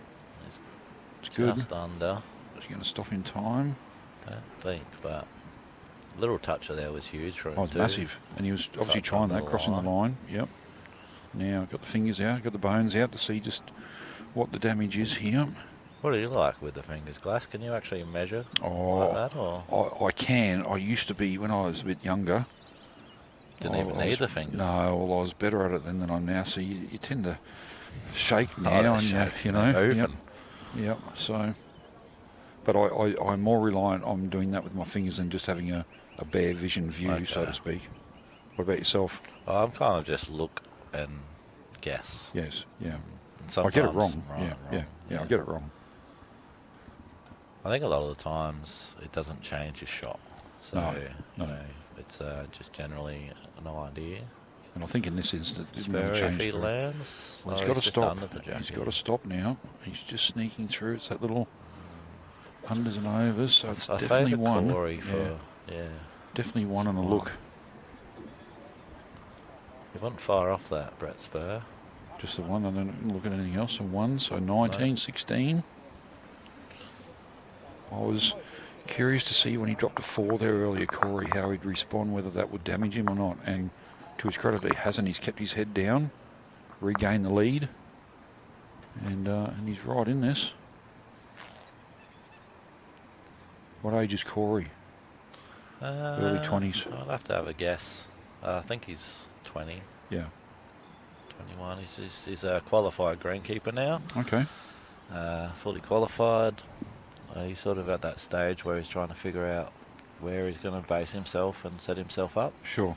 It's good. Just under. Is he going to stop in time? I don't think, but little toucher there was huge for him. Oh, it's too. massive. And he was obviously Touch trying under that, the crossing line. the line. Yep. Now, got the fingers out, got the bones out to see just what the damage is here. What do you like with the fingers, Glass? Can you actually measure like that, or I can. I used to be, when I was a bit younger. didn't even need the fingers? No, well, I was better at it then than I'm now. So you tend to shake now, they and shake, you they know. move Yep. and- Yep. So, but I'm more reliant on doing that with my fingers than just having a bare vision view, so to speak. What about yourself? I'm kind of just look and guess. Yes. Yeah. And I get it sometimes wrong. right, Yeah. I get it wrong. I think a lot of the times it doesn't change your shot. So, No. it's just generally an idea. And I think in this instance, it didn't Spurr, really if change. he the- lands, Well, he's oh, got to just stop. under the jacket. He's got to stop now. He's just sneaking through. It's that little unders and overs. So it's I definitely favour one. Corey for, Definitely one on a look. He wasn't far off that, Brett Spurr. Just the one. I don't look at anything else. A one. So 19, 16. I was curious to see when he dropped a 4 there earlier, Corey, how he'd respond, whether that would damage him or not. And to his credit, he hasn't. He's kept his head down, regained the lead, and he's right in this. What age is Corey? Early 20s. I'll have to have a guess. I think he's 20, Yeah. 21. He's a qualified greenkeeper now. Okay. Fully qualified. He's sort of at that stage where he's trying to figure out where he's going to base himself and set himself up. Sure.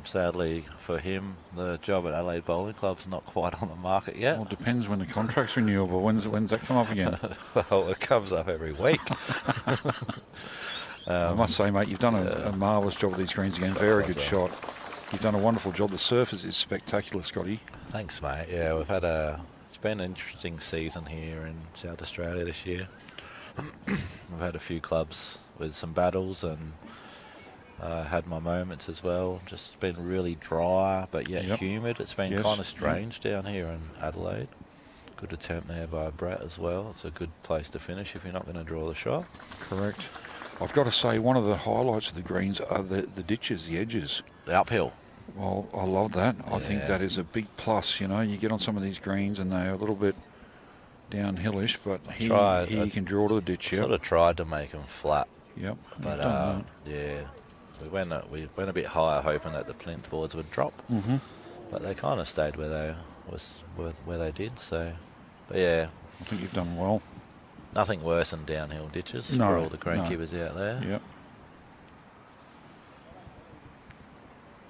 Sadly for him, the job at Adelaide Bowling Club's not quite on the market yet. Well, it depends when the contract's renewable. When's that come up again? Well, it comes up every week. I must say, mate, you've done a marvellous job with these greens again. Very good shot. You've done a wonderful job. The surface is spectacular, Scotty. Thanks, mate. Yeah, it's been an interesting season here in South Australia this year. We've had a few clubs with some battles, and had my moments as well. Just been really dry, but yet humid. It's been kind of strange down here in Adelaide. Good attempt there by Brett as well. It's a good place to finish if you're not going to draw the shot. Correct. I've got to say, one of the highlights of the greens are the ditches, the edges. The uphill. Well, I love that. I think that is a big plus. You know, you get on some of these greens and they're a little bit downhillish, but here you can draw to the ditch. Sort of tried to make them flat. Yep. But we went a bit higher, hoping that the plinth boards would drop. Mm-hmm. But they kind of stayed where they did. So, but yeah, I think you've done well. nothing worse than downhill ditches No, for all the greenkeepers out there. Yep.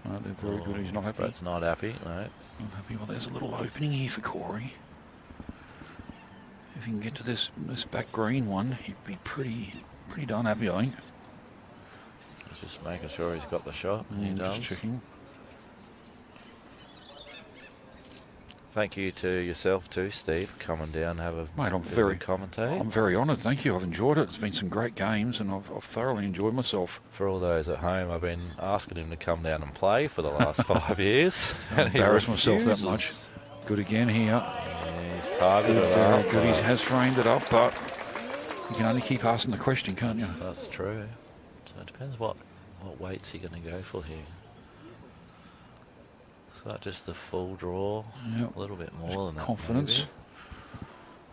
No, they're very good. He's not happy. Brett's not happy. No. Not happy. Well, there's a little opening here for Corey. If he can get to this back green one, he'd be pretty darn happy, I think. He's just making sure he's got the shot. He does. Just checking. thank you to yourself too, Steve, for coming down and have a Mate, commentate. I'm very honoured. Thank you. I've enjoyed it. It's been some great games, and I've thoroughly enjoyed myself. For all those at home, I've been asking him to come down and play for the last 5 years. I embarrassed myself that much. Good again here. Yeah, he's targeted it Very up. good. He has framed it up, but you can only keep asking the question, can't you? That's true. So it depends what weight's he going to go for here. Is that just the full draw? Yep. A little bit more than that. Confidence.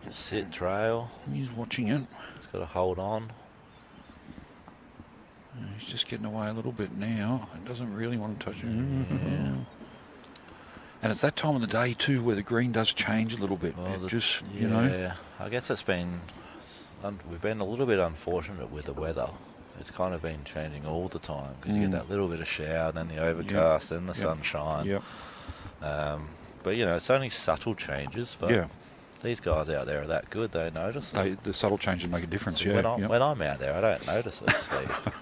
Maybe. Sit trail. He's watching it. He's got to hold on. He's just getting away a little bit now. He doesn't really want to touch it. Yeah. And it's that time of the day too where the green does change a little bit. Well, you know. Yeah, I guess it's been. We've been a little bit unfortunate with the weather. It's kind of been changing all the time because you get that little bit of shower, then the overcast, then the sunshine. Yep. But you know, it's only subtle changes. But these guys out there are that good; they notice it. The subtle changes make a difference. So when I'm out there, I don't notice it, Steve.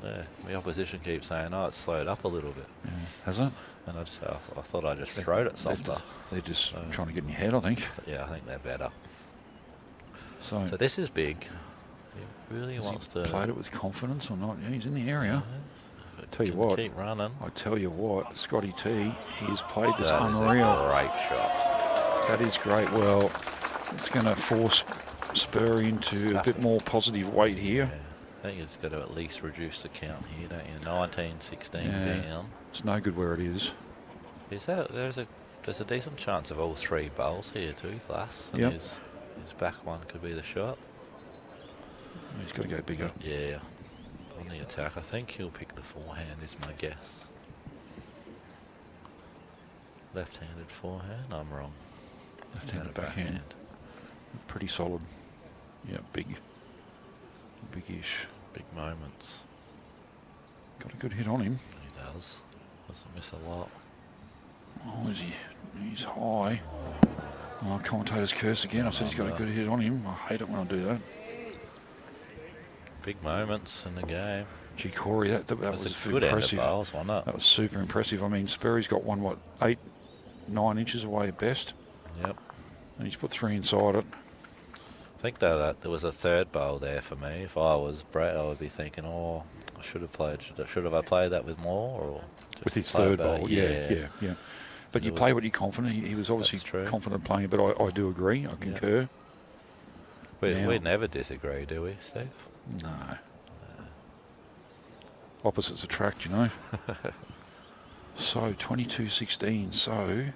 And the opposition keeps saying, "Oh, it's slowed up a little bit." Yeah. Has it? And I thought I just throwed it softer. They're just trying to get in your head, I think. Yeah, I think they're better. So this is big. He really wants to played it with confidence or not? Yeah, he's in the area. Tell you what, keep running. I tell you what, Scotty T, he's played this That is unreal. a great shot. That is great. Well, it's going to force Spurr into a bit more positive weight here. Yeah. I think it's got to at least reduce the count here, don't you? 19, 16 down. It's no good where it is. There's a decent chance of all three bowls here too, Glass. And his back one could be the shot. He's got to go bigger. Yeah. On the attack, I think he'll pick the forehand is my guess. Left-handed forehand, I'm wrong. Left-handed backhand. Pretty solid. Yeah, big. Big-ish. Big moments. Got a good hit on him. He does. Doesn't miss a lot. Oh, is he? He's high. Oh, commentator's curse again. I said he's got a good hit on him. I hate it when I do that. Big moments in the game. Gee, Corey, that was a good impressive. End of bowls, wasn't it? That was super impressive. I mean, Spurry's got 8, 9 inches away at best. Yep. And he's put 3 inside it. I think though that there was a third bowl there for me. If I was Brett, I would be thinking, I should have played that with more, or just with his third bowl. Yeah. But you play what you're confident. He was obviously confident playing it, but I do agree. I concur. We never disagree, do we, Steve? No. Opposites attract, you know. So 22-16. So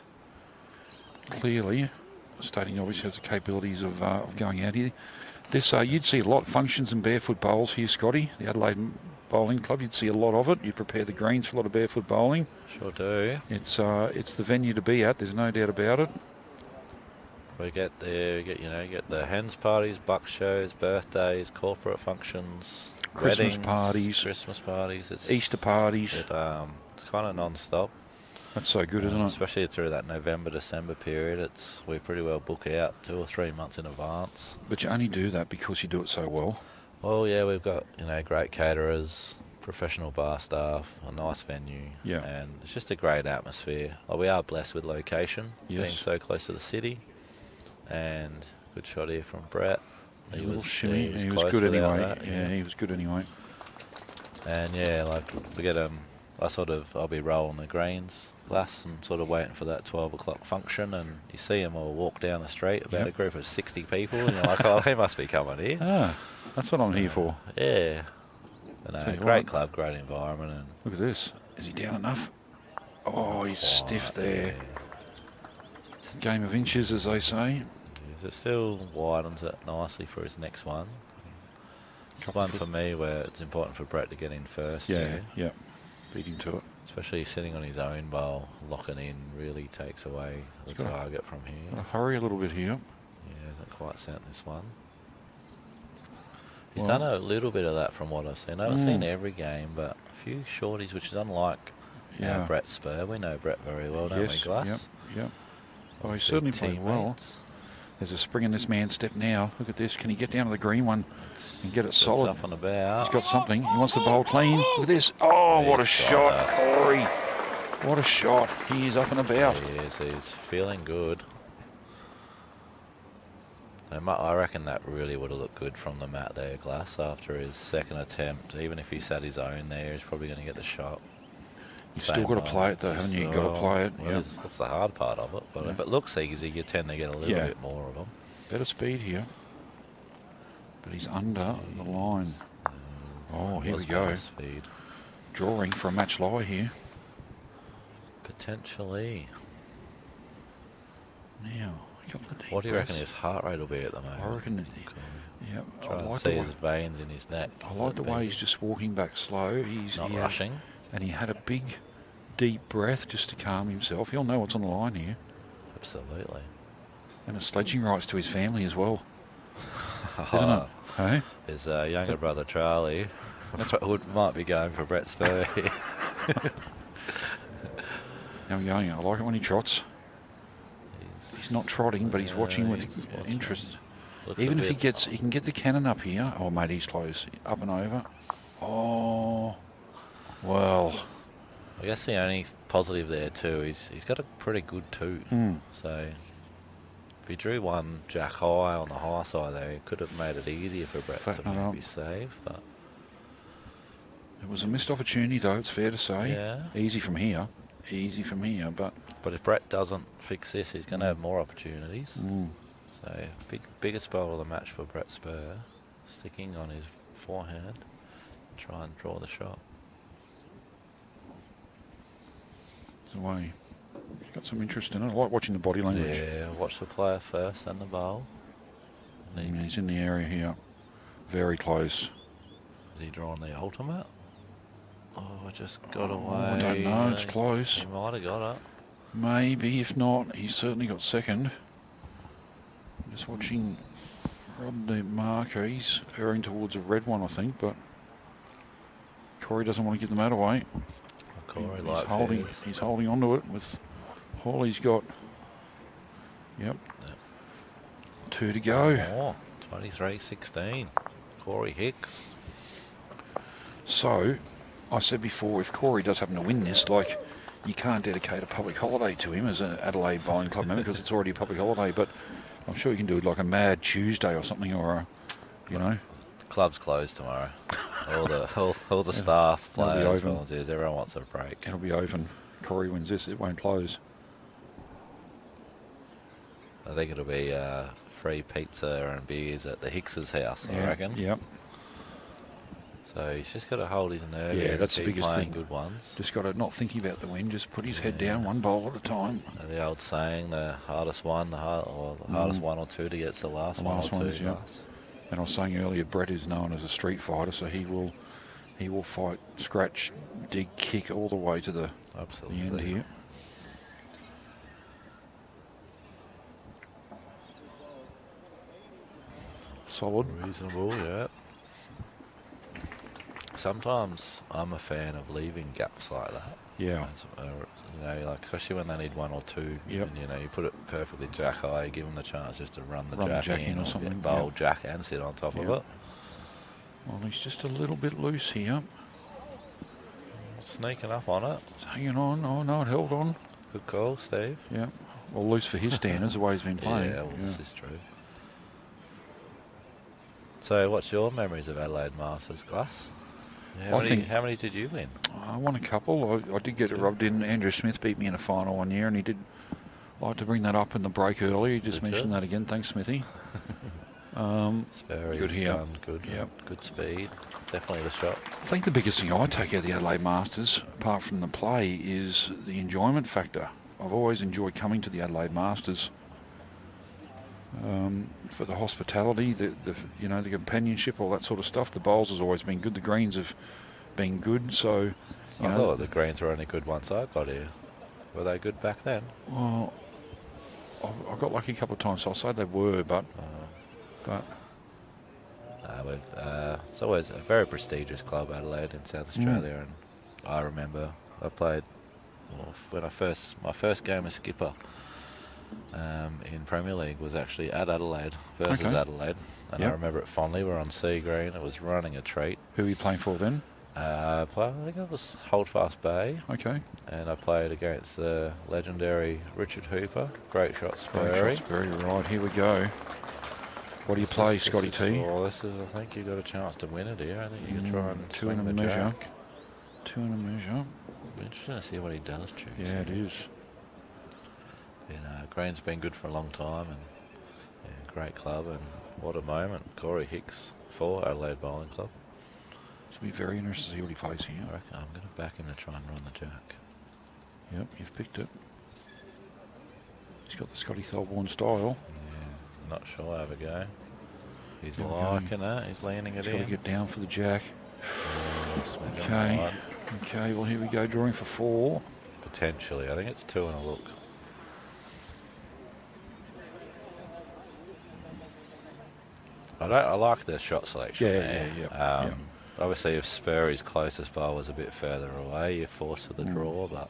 clearly, stating obviously has the capabilities of going out here. This you'd see a lot of functions and barefoot bowls here, Scotty. The Adelaide Bowling Club, you'd see a lot of it. You prepare the greens for a lot of barefoot bowling. Sure do. It's the venue to be at. There's no doubt about it. We get the hens parties, buck shows, birthdays, corporate functions, Christmas weddings, parties, It's Easter parties. It's kind of non-stop. That's so good, isn't it? Especially through that November-December period. We pretty well book out 2 or 3 months in advance. But you only do that because you do it so well. Well, yeah, we've got great caterers, professional bar staff, a nice venue, and it's just a great atmosphere. We are blessed with location, being so close to the city. And good shot here from Brett. He was good anyway. He was good anyway. And we get I'll be rolling the greens, Glass, and sort of waiting for that 12 o'clock function, and you see them all walk down the street, about a group of 60 people, and you're like, oh, they must be coming here. That's what I'm here for. Yeah. Great club, great environment. And look at this. Is he down enough? Oh, he's stiff there. Yeah. Game of inches, as they say. It still widens it nicely for his next one. One for me where it's important for Brett to get in first. Yeah. Beat him to it. Especially sitting on his own bowl, locking in really takes away the target from here. Gotta hurry a little bit here. Yeah, hasn't quite sent this one. He's done a little bit of that from what I've seen. I haven't seen every game, but a few shorties, which is unlike Brett Spurr. We know Brett very well, don't we, Glass? Yep. Oh, he's certainly played well. There's a spring in this man's step now. Look at this. Can he get down to the green one and get it solid? Up and about. He's got something. He wants the bowl clean. Look at this. Oh, what a shot, Corey. What a shot. He is up and about. He is. He's feeling good. I reckon that really would have looked good from the mat there, Glass, after his second attempt. Even if he sat his own there, he's probably going to get the shot. You've still got to play it, though, haven't you? You've got to play it. Well, that's the hard part of it. But if it looks easy, you tend to get a little bit more of them. Better speed here. But he's under the line. Oh, here we go. Speed. Drawing for a match lie here. Potentially. Now, a couple of deep What do you reckon breaths. his heart rate will be at the moment? I reckon, yeah, Try I and like see the way, his veins in his neck. I like the way he's just walking back slow. He's not he had- rushing. and he had a big, deep breath just to calm himself. He'll know what's on the line here. Absolutely. And a sledging rights to his family as well. Isn't it? Hey? His younger brother Charlie might be going for Brett Spurr. Now going. I like it when he trots. He's not trotting, but he's watching with interest. Looks Even a if he bit- can get the cannon up here. Oh, mate, he's close. Up and over. Oh, well. I guess the only positive there too is he's got a pretty good toot. So if he drew one jack high on the high side there, it could have made it easier for Brett to Fatten it up. maybe save. But It was a missed opportunity, though, it's fair to say. yeah. Easy from here. Easy from here, but... But if Brett doesn't fix this, he's going to have more opportunities. So biggest bowl of the match for Brett Spurr, sticking on his forehand, try and draw the shot. It's the way. He's got some interest in it. I like watching the body language. Yeah, watch the player first and the bowl. And He's in the area here. Very close. Has he drawn the ultimate? Oh, just got away. I don't know. It's close. He might have got it. Maybe. If not, he's certainly got second. Just watching Rodney marker. He's erring towards a red one, I think, but Corey doesn't want to give the mat away. Corey He's likes holding. his. He's holding onto it with all he's got. Yep. 2 to go. 23-16. Corey Hicks. So, I said before, if Corey does happen to win this, like, you can't dedicate a public holiday to him as an Adelaide Bowling Club member because it's already a public holiday, but I'm sure you can do it like a Mad Tuesday or something, or a, you know. The club's closed tomorrow. all the staff, It'll be players, open. volunteers, everyone wants a break. It'll be open. Corey wins this, it won't close. I think it'll be free pizza and beers at the Hicks's house, I reckon. Yep. So he's just got to hold his nerve. Yeah, and that's the keep biggest playing thing. good ones. Just got to not thinking about the win, just put his head down one bowl at a time. And the old saying, the hardest one, the hardest one or two to get's the last one or last one two. is, yeah. And I was saying earlier, Brett is known as a street fighter, so he will fight, scratch, dig, kick all the way to the Absolutely. end here. Solid. Reasonable, yeah. Sometimes I'm a fan of leaving gaps like that. Yeah. You know, like especially when they need one or two. Yep. And, you know, you put it perfectly jack high, give them the chance just to run the Run jack in or something, get bowl yeah. jack and sit on top of Yeah. it. Well, he's just a little bit loose here. Sneaking up on it. It's hanging on. Oh, no, it held on. Good call, Steve. Yeah. Well, loose for his standards, the way he's been playing. Yeah, well, this is true. So, what's your memories of Adelaide Masters, Glass? How many did you win? I won a couple. I did get it rubbed in. Andrew Smith beat me in a final one year, and he did like to bring that up in the break earlier. He just Did mentioned you? that again. Thanks, Smithy. Very Good here. done, good. Yep. Good speed. Definitely the shot. I think the biggest thing I take out of the Adelaide Masters, apart from the play, is the enjoyment factor. I've always enjoyed coming to the Adelaide Masters for the hospitality, the companionship, all that sort of stuff. The bowls has always been good. The greens have been good. So, I thought the greens were only good once I got here. Were they good back then? well, I got lucky a couple of times, so I'll say they were, but It's always a very prestigious club, Adelaide, in South Australia, and I remember I played when my first game as skipper in Premier League was actually at Adelaide versus Adelaide, and I remember it fondly. We're on sea green. It was running a treat. Who were you playing for then? I think it was Holdfast Bay, Okay. and I played against the legendary Richard Hooper. Great shot, Great Spurr. shot, Spurr. Right, here we go. What do you play, Scotty T? This is, I think you got a chance to win it here. I think you can try and two in swing a the measure. jack. 2 in a measure. Interesting to see what he does choose. Yeah, it is. Green's been good for a long time, and great club, and what a moment. Corey Hicks for Adelaide Bowling Club. It'll be very interesting to see what he plays here. I reckon I'm going to back him to try and run the jack. Yep, you've picked it. He's got the Scotty Thelborn style. Yeah, not sure how to go. He's There we liking that. He's leaning it He's got to in. get down for the jack. Smidge on Okay. the line. Okay, well, here we go, drawing for 4. Potentially. I think it's 2 and a look. I like the shot selection. Yeah. there. Obviously, if Spurry's closest bar was a bit further away, you're forced to the draw. But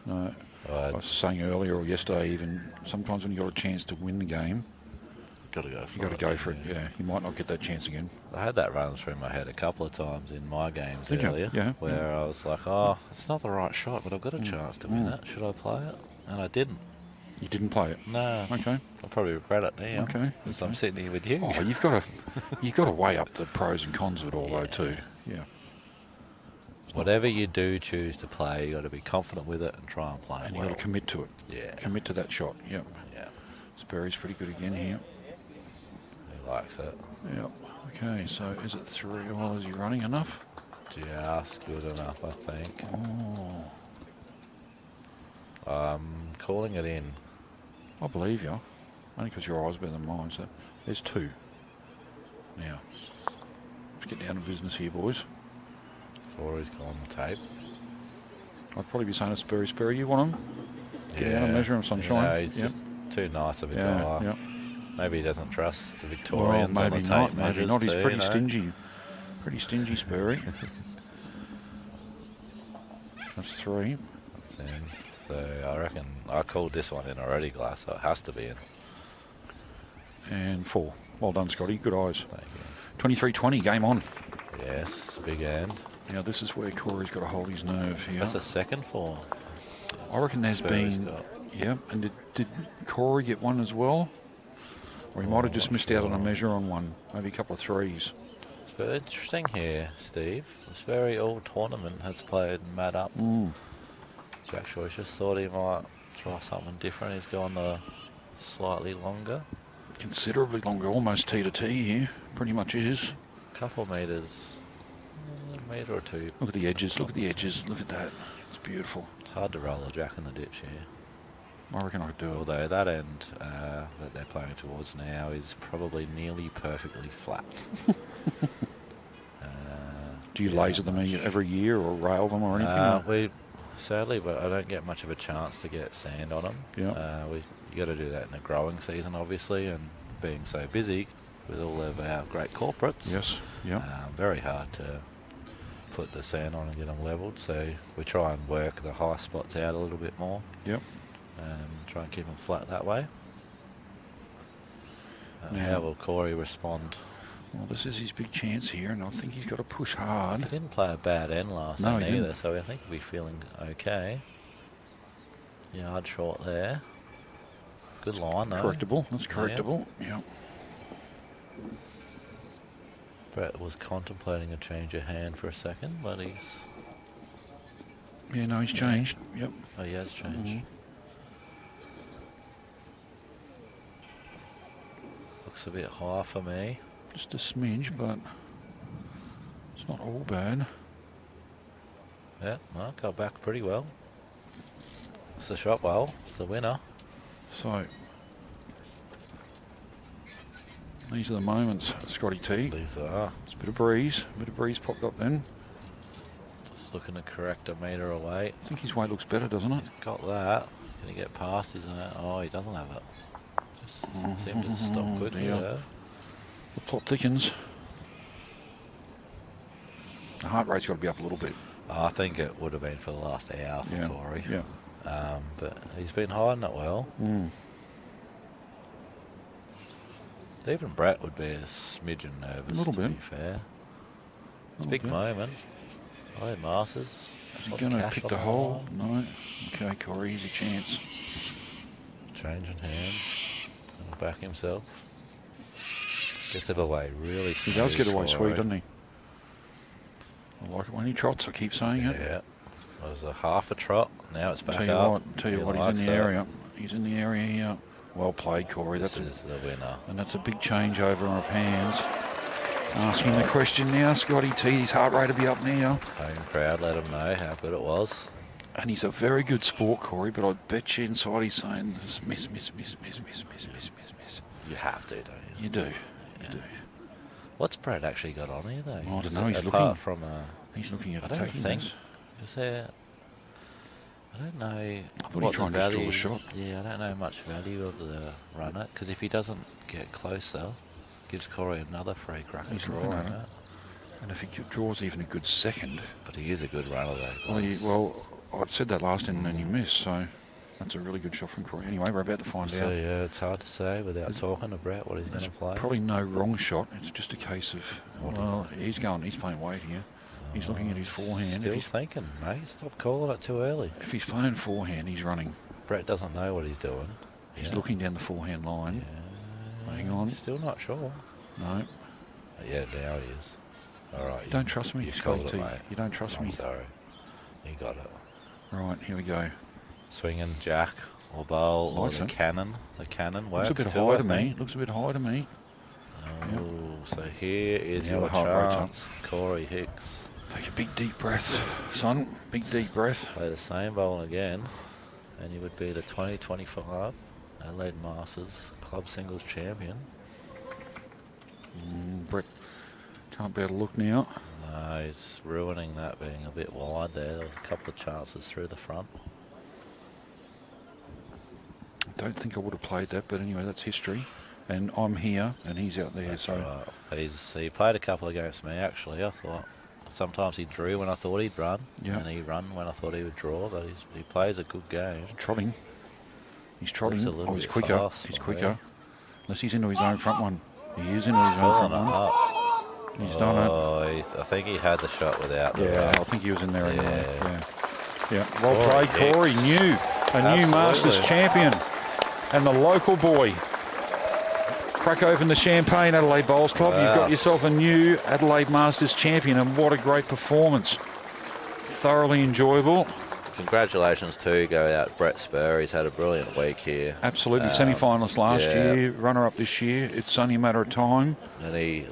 No, I was saying earlier or yesterday even, sometimes when you've got a chance to win the game, got to go for you've got to go for it. Yeah, you might not get that chance again. I had that run through my head a couple of times in my games Did you? earlier, Yeah, where I was like, "Oh, it's not the right shot, but I've got a chance to win it. Should I play it?" And I didn't. You didn't play it? No. Okay. I'll probably regret it now. Okay. Because I'm sitting here with you. Oh, you've got to weigh up the pros and cons of it all, though, too. Yeah. Whatever you do choose to play, you got to be confident with it and try and play it And you've well. got to commit to it. Yeah. Commit to that shot. Yep. Yeah. Spurry's pretty good again here. He likes it. Yep. Okay, so is it 3? Well, is he running enough? Just good enough, I think. Oh, Calling it in. I believe you. Only because your eyes are better than mine. So there's 2. Now, let's get down to business here, boys. Corey's gone tape. I'd probably be saying to Spurry, you want him? Get down and measure him, sunshine. Yeah, he's just too nice of a guy. Yeah. Maybe he doesn't trust the Well, Victorians maybe on the not. tape Maybe measures not. He's too, pretty you know? stingy. Pretty stingy, Spurry. That's 3. That's in. So I reckon I called this one in already, Glass, so it has to be in. And 4. Well done, Scotty. Good eyes. Thank you. 23-20, game on. Yes, big end. Now, this is where Corey's got to hold his nerve here. That's a second for. I reckon there's Spurr's been... got. Yeah, and did Corey get one as well? Or he might have just missed out on a measure on one. Maybe a couple of 3s. It's very interesting here, Steve. This very old tournament has played Matt up. Jack Choice just thought he might try something different. He's gone the slightly longer. Considerably longer, almost T to T here. Pretty much is. Couple metres, a metre or 2. Look at the edges, look at the edges. Look at that. It's beautiful. It's hard to roll a jack in the ditch here. I reckon I could do it. Although that end that they're playing towards now is probably nearly perfectly flat. Do you laser them every year or rail them or anything? Sadly, but I don't get much of a chance to get sand on them. Yeah. You got to do that in the growing season, obviously, and being so busy with all of our great corporates. Yes. Yeah. Very hard to put the sand on and get them levelled. So we try and work the high spots out a little bit more. Yep. Try and keep them flat that way. Now- How will Corey respond? Well, this is his big chance here, and I think he's got to push He hard. didn't play a bad end last No, time he either, didn't. so I think he'll be feeling okay. Yard short there. Good line though. Correctable. That's correctable. Yeah. Brett was contemplating a change of hand for a second, but he's... Yeah, no, he's changed. Yep. Oh, he has changed. Looks a bit high for me. Just a smidge, but it's not all bad. Yeah, well, got back pretty well. It's the shot well. It's the winner. So, these are the moments, Scotty T. These are. It's a bit of breeze. A bit of breeze popped up then. Just looking to correct a metre away. I think his weight looks better, doesn't it? He's got that. Can he get past, isn't it? Oh, he doesn't have it. Just seemed to stop quickly dear. there. The plot thickens. The heart rate's got to be up a little bit. I think it would have been for the last hour for Corey. Yeah. But he's been hiding it well. Even Brett would be a smidgen nervous, A little to bit. be fair. It's a big moment. Adelaide Masters. Is he going to pick the hole? No. Okay, Corey, here's a chance. Changing hands. Gonna back himself. Gets it away really smooth. He does get away sweet, doesn't he? I like it when he trots, I keep saying it. Yeah. It was a half a trot. Now it's back Tell you up. what, he's in the area. He's in the area here. Well played, Corey. This is the winner. And that's a big changeover of hands. Asking the question now, Scotty T. His heart rate will be up now. Home crowd let him know how good it was. And he's a very good sport, Corey, but I bet you inside he's saying, miss. You have to, don't you? You do. You do. What's Brad actually got on here, though? I don't know. He's apart looking. From he's looking at I don't attacking think. this. Is there? I don't know. I thought he tried to draw the shot. Yeah, I don't know much value of the runner because if he doesn't get closer, gives Corey another free crack at drawing it. And if he draws even a good second. But he is a good runner, though. Well, I said that last end and then you missed, so that's a really good shot from Corey. Anyway, we're about to find out. Yeah, it's hard to say without talking about what he's going to play. Probably no wrong shot. It's just a case of, he's playing weight here. He's looking at his forehand. Still thinking, mate. Stop calling it too early. If he's playing forehand, he's running. Brett doesn't know what he's doing. He's looking down the forehand line. Yeah. Hang on. Still not sure. No. Yeah, now he is. All right. You don't trust me, Scotty T. You don't trust me. Sorry. You got it. Right, here we go. Swinging jack or bowl or the cannon. The cannon works. Looks a bit high to me. Looks a bit high to me. Oh, so here is your chance, Corey Hicks. Take a big deep breath, son. Big deep breath. Play the same bowl again, and you would be the 2025 Adelaide Masters Club Singles Champion. Brett can't bear to look now. No, he's ruining that being a bit wide there. There was a couple of chances through the front. I don't think I would have played that, but anyway, that's history. And I'm here, and he's out there. That's so right. He played a couple against me, actually, I thought. Sometimes he drew when I thought he'd run, and he run when I thought he would draw, but he plays a good game. Trotting. He's trotting. He's quicker. Fast, he's quicker. Unless he's into his own front one. He is into his own front one. He's done it. I think he had the shot without the I think he was in there anyway. Yeah. Well played, Corey. New Masters champion. And the local boy. Crack open the champagne, Adelaide Bowls Club. You've got yourself a new Adelaide Masters champion, and what a great performance. Thoroughly enjoyable. Congratulations to go out Brett Spurr. He's had a brilliant week here. Absolutely. Semi-finalist last year, runner-up this year. It's only a matter of time. And he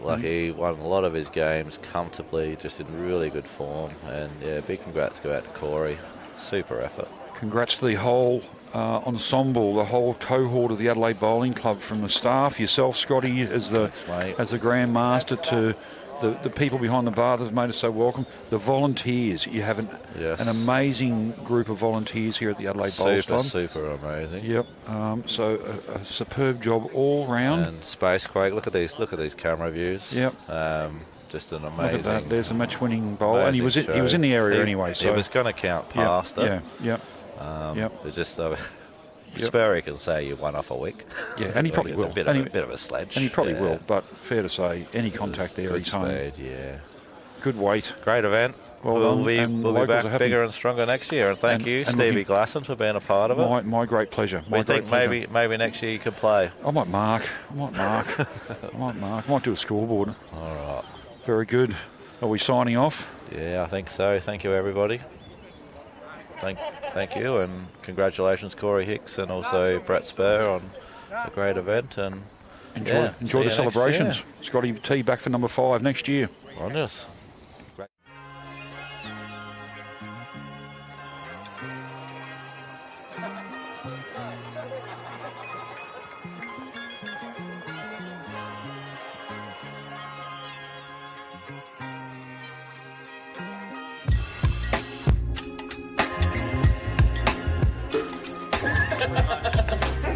won a lot of his games comfortably, just in really good form. And big congrats go out to Corey. Super effort. Congrats to the whole ensemble, the whole cohort of the Adelaide Bowling Club, from the staff, yourself, Scotty, as the Grand Master, to the people behind the bar that have made us so welcome. The volunteers, you have an amazing group of volunteers here at the Adelaide Bowls Club. Super amazing. Yep. So a superb job all round. And Spacequake, look at these camera views. Yep. Just an amazing. Look at that. There's a match-winning bowl, and he was in the area anyway. So he was going to count past it. Yeah. It's just Spurr can say you won off a wick. Yeah, and he probably will. A bit of a sledge. And he probably will, but fair to say, any contact there, he's home. Yeah. Good weight. Great event. We'll be back bigger and stronger next year. And thank you, Stevie Glasson, for being a part of it. My great pleasure. We think maybe next year you could play. I might mark. I might do a scoreboard. All right. Very good. Are we signing off? Yeah, I think so. Thank you, everybody. Thank you, and congratulations, Corey Hicks, and also Brett Spurr on a great event. And enjoy the celebrations. Scotty T back for number 5 next year. On this.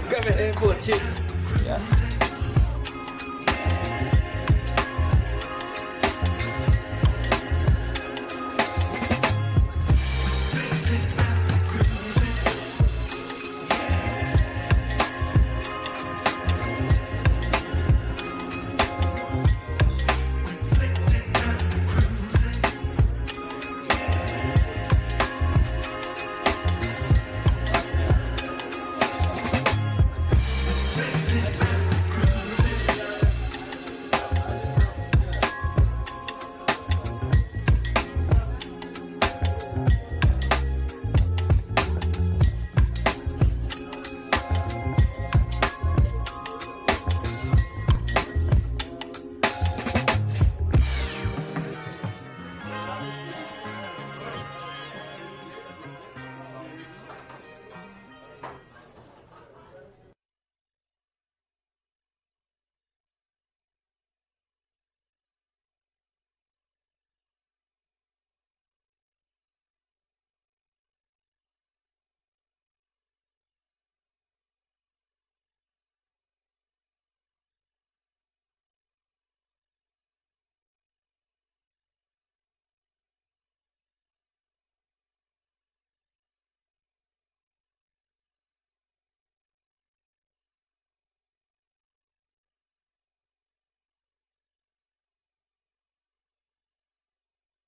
Come here, boy, chicks.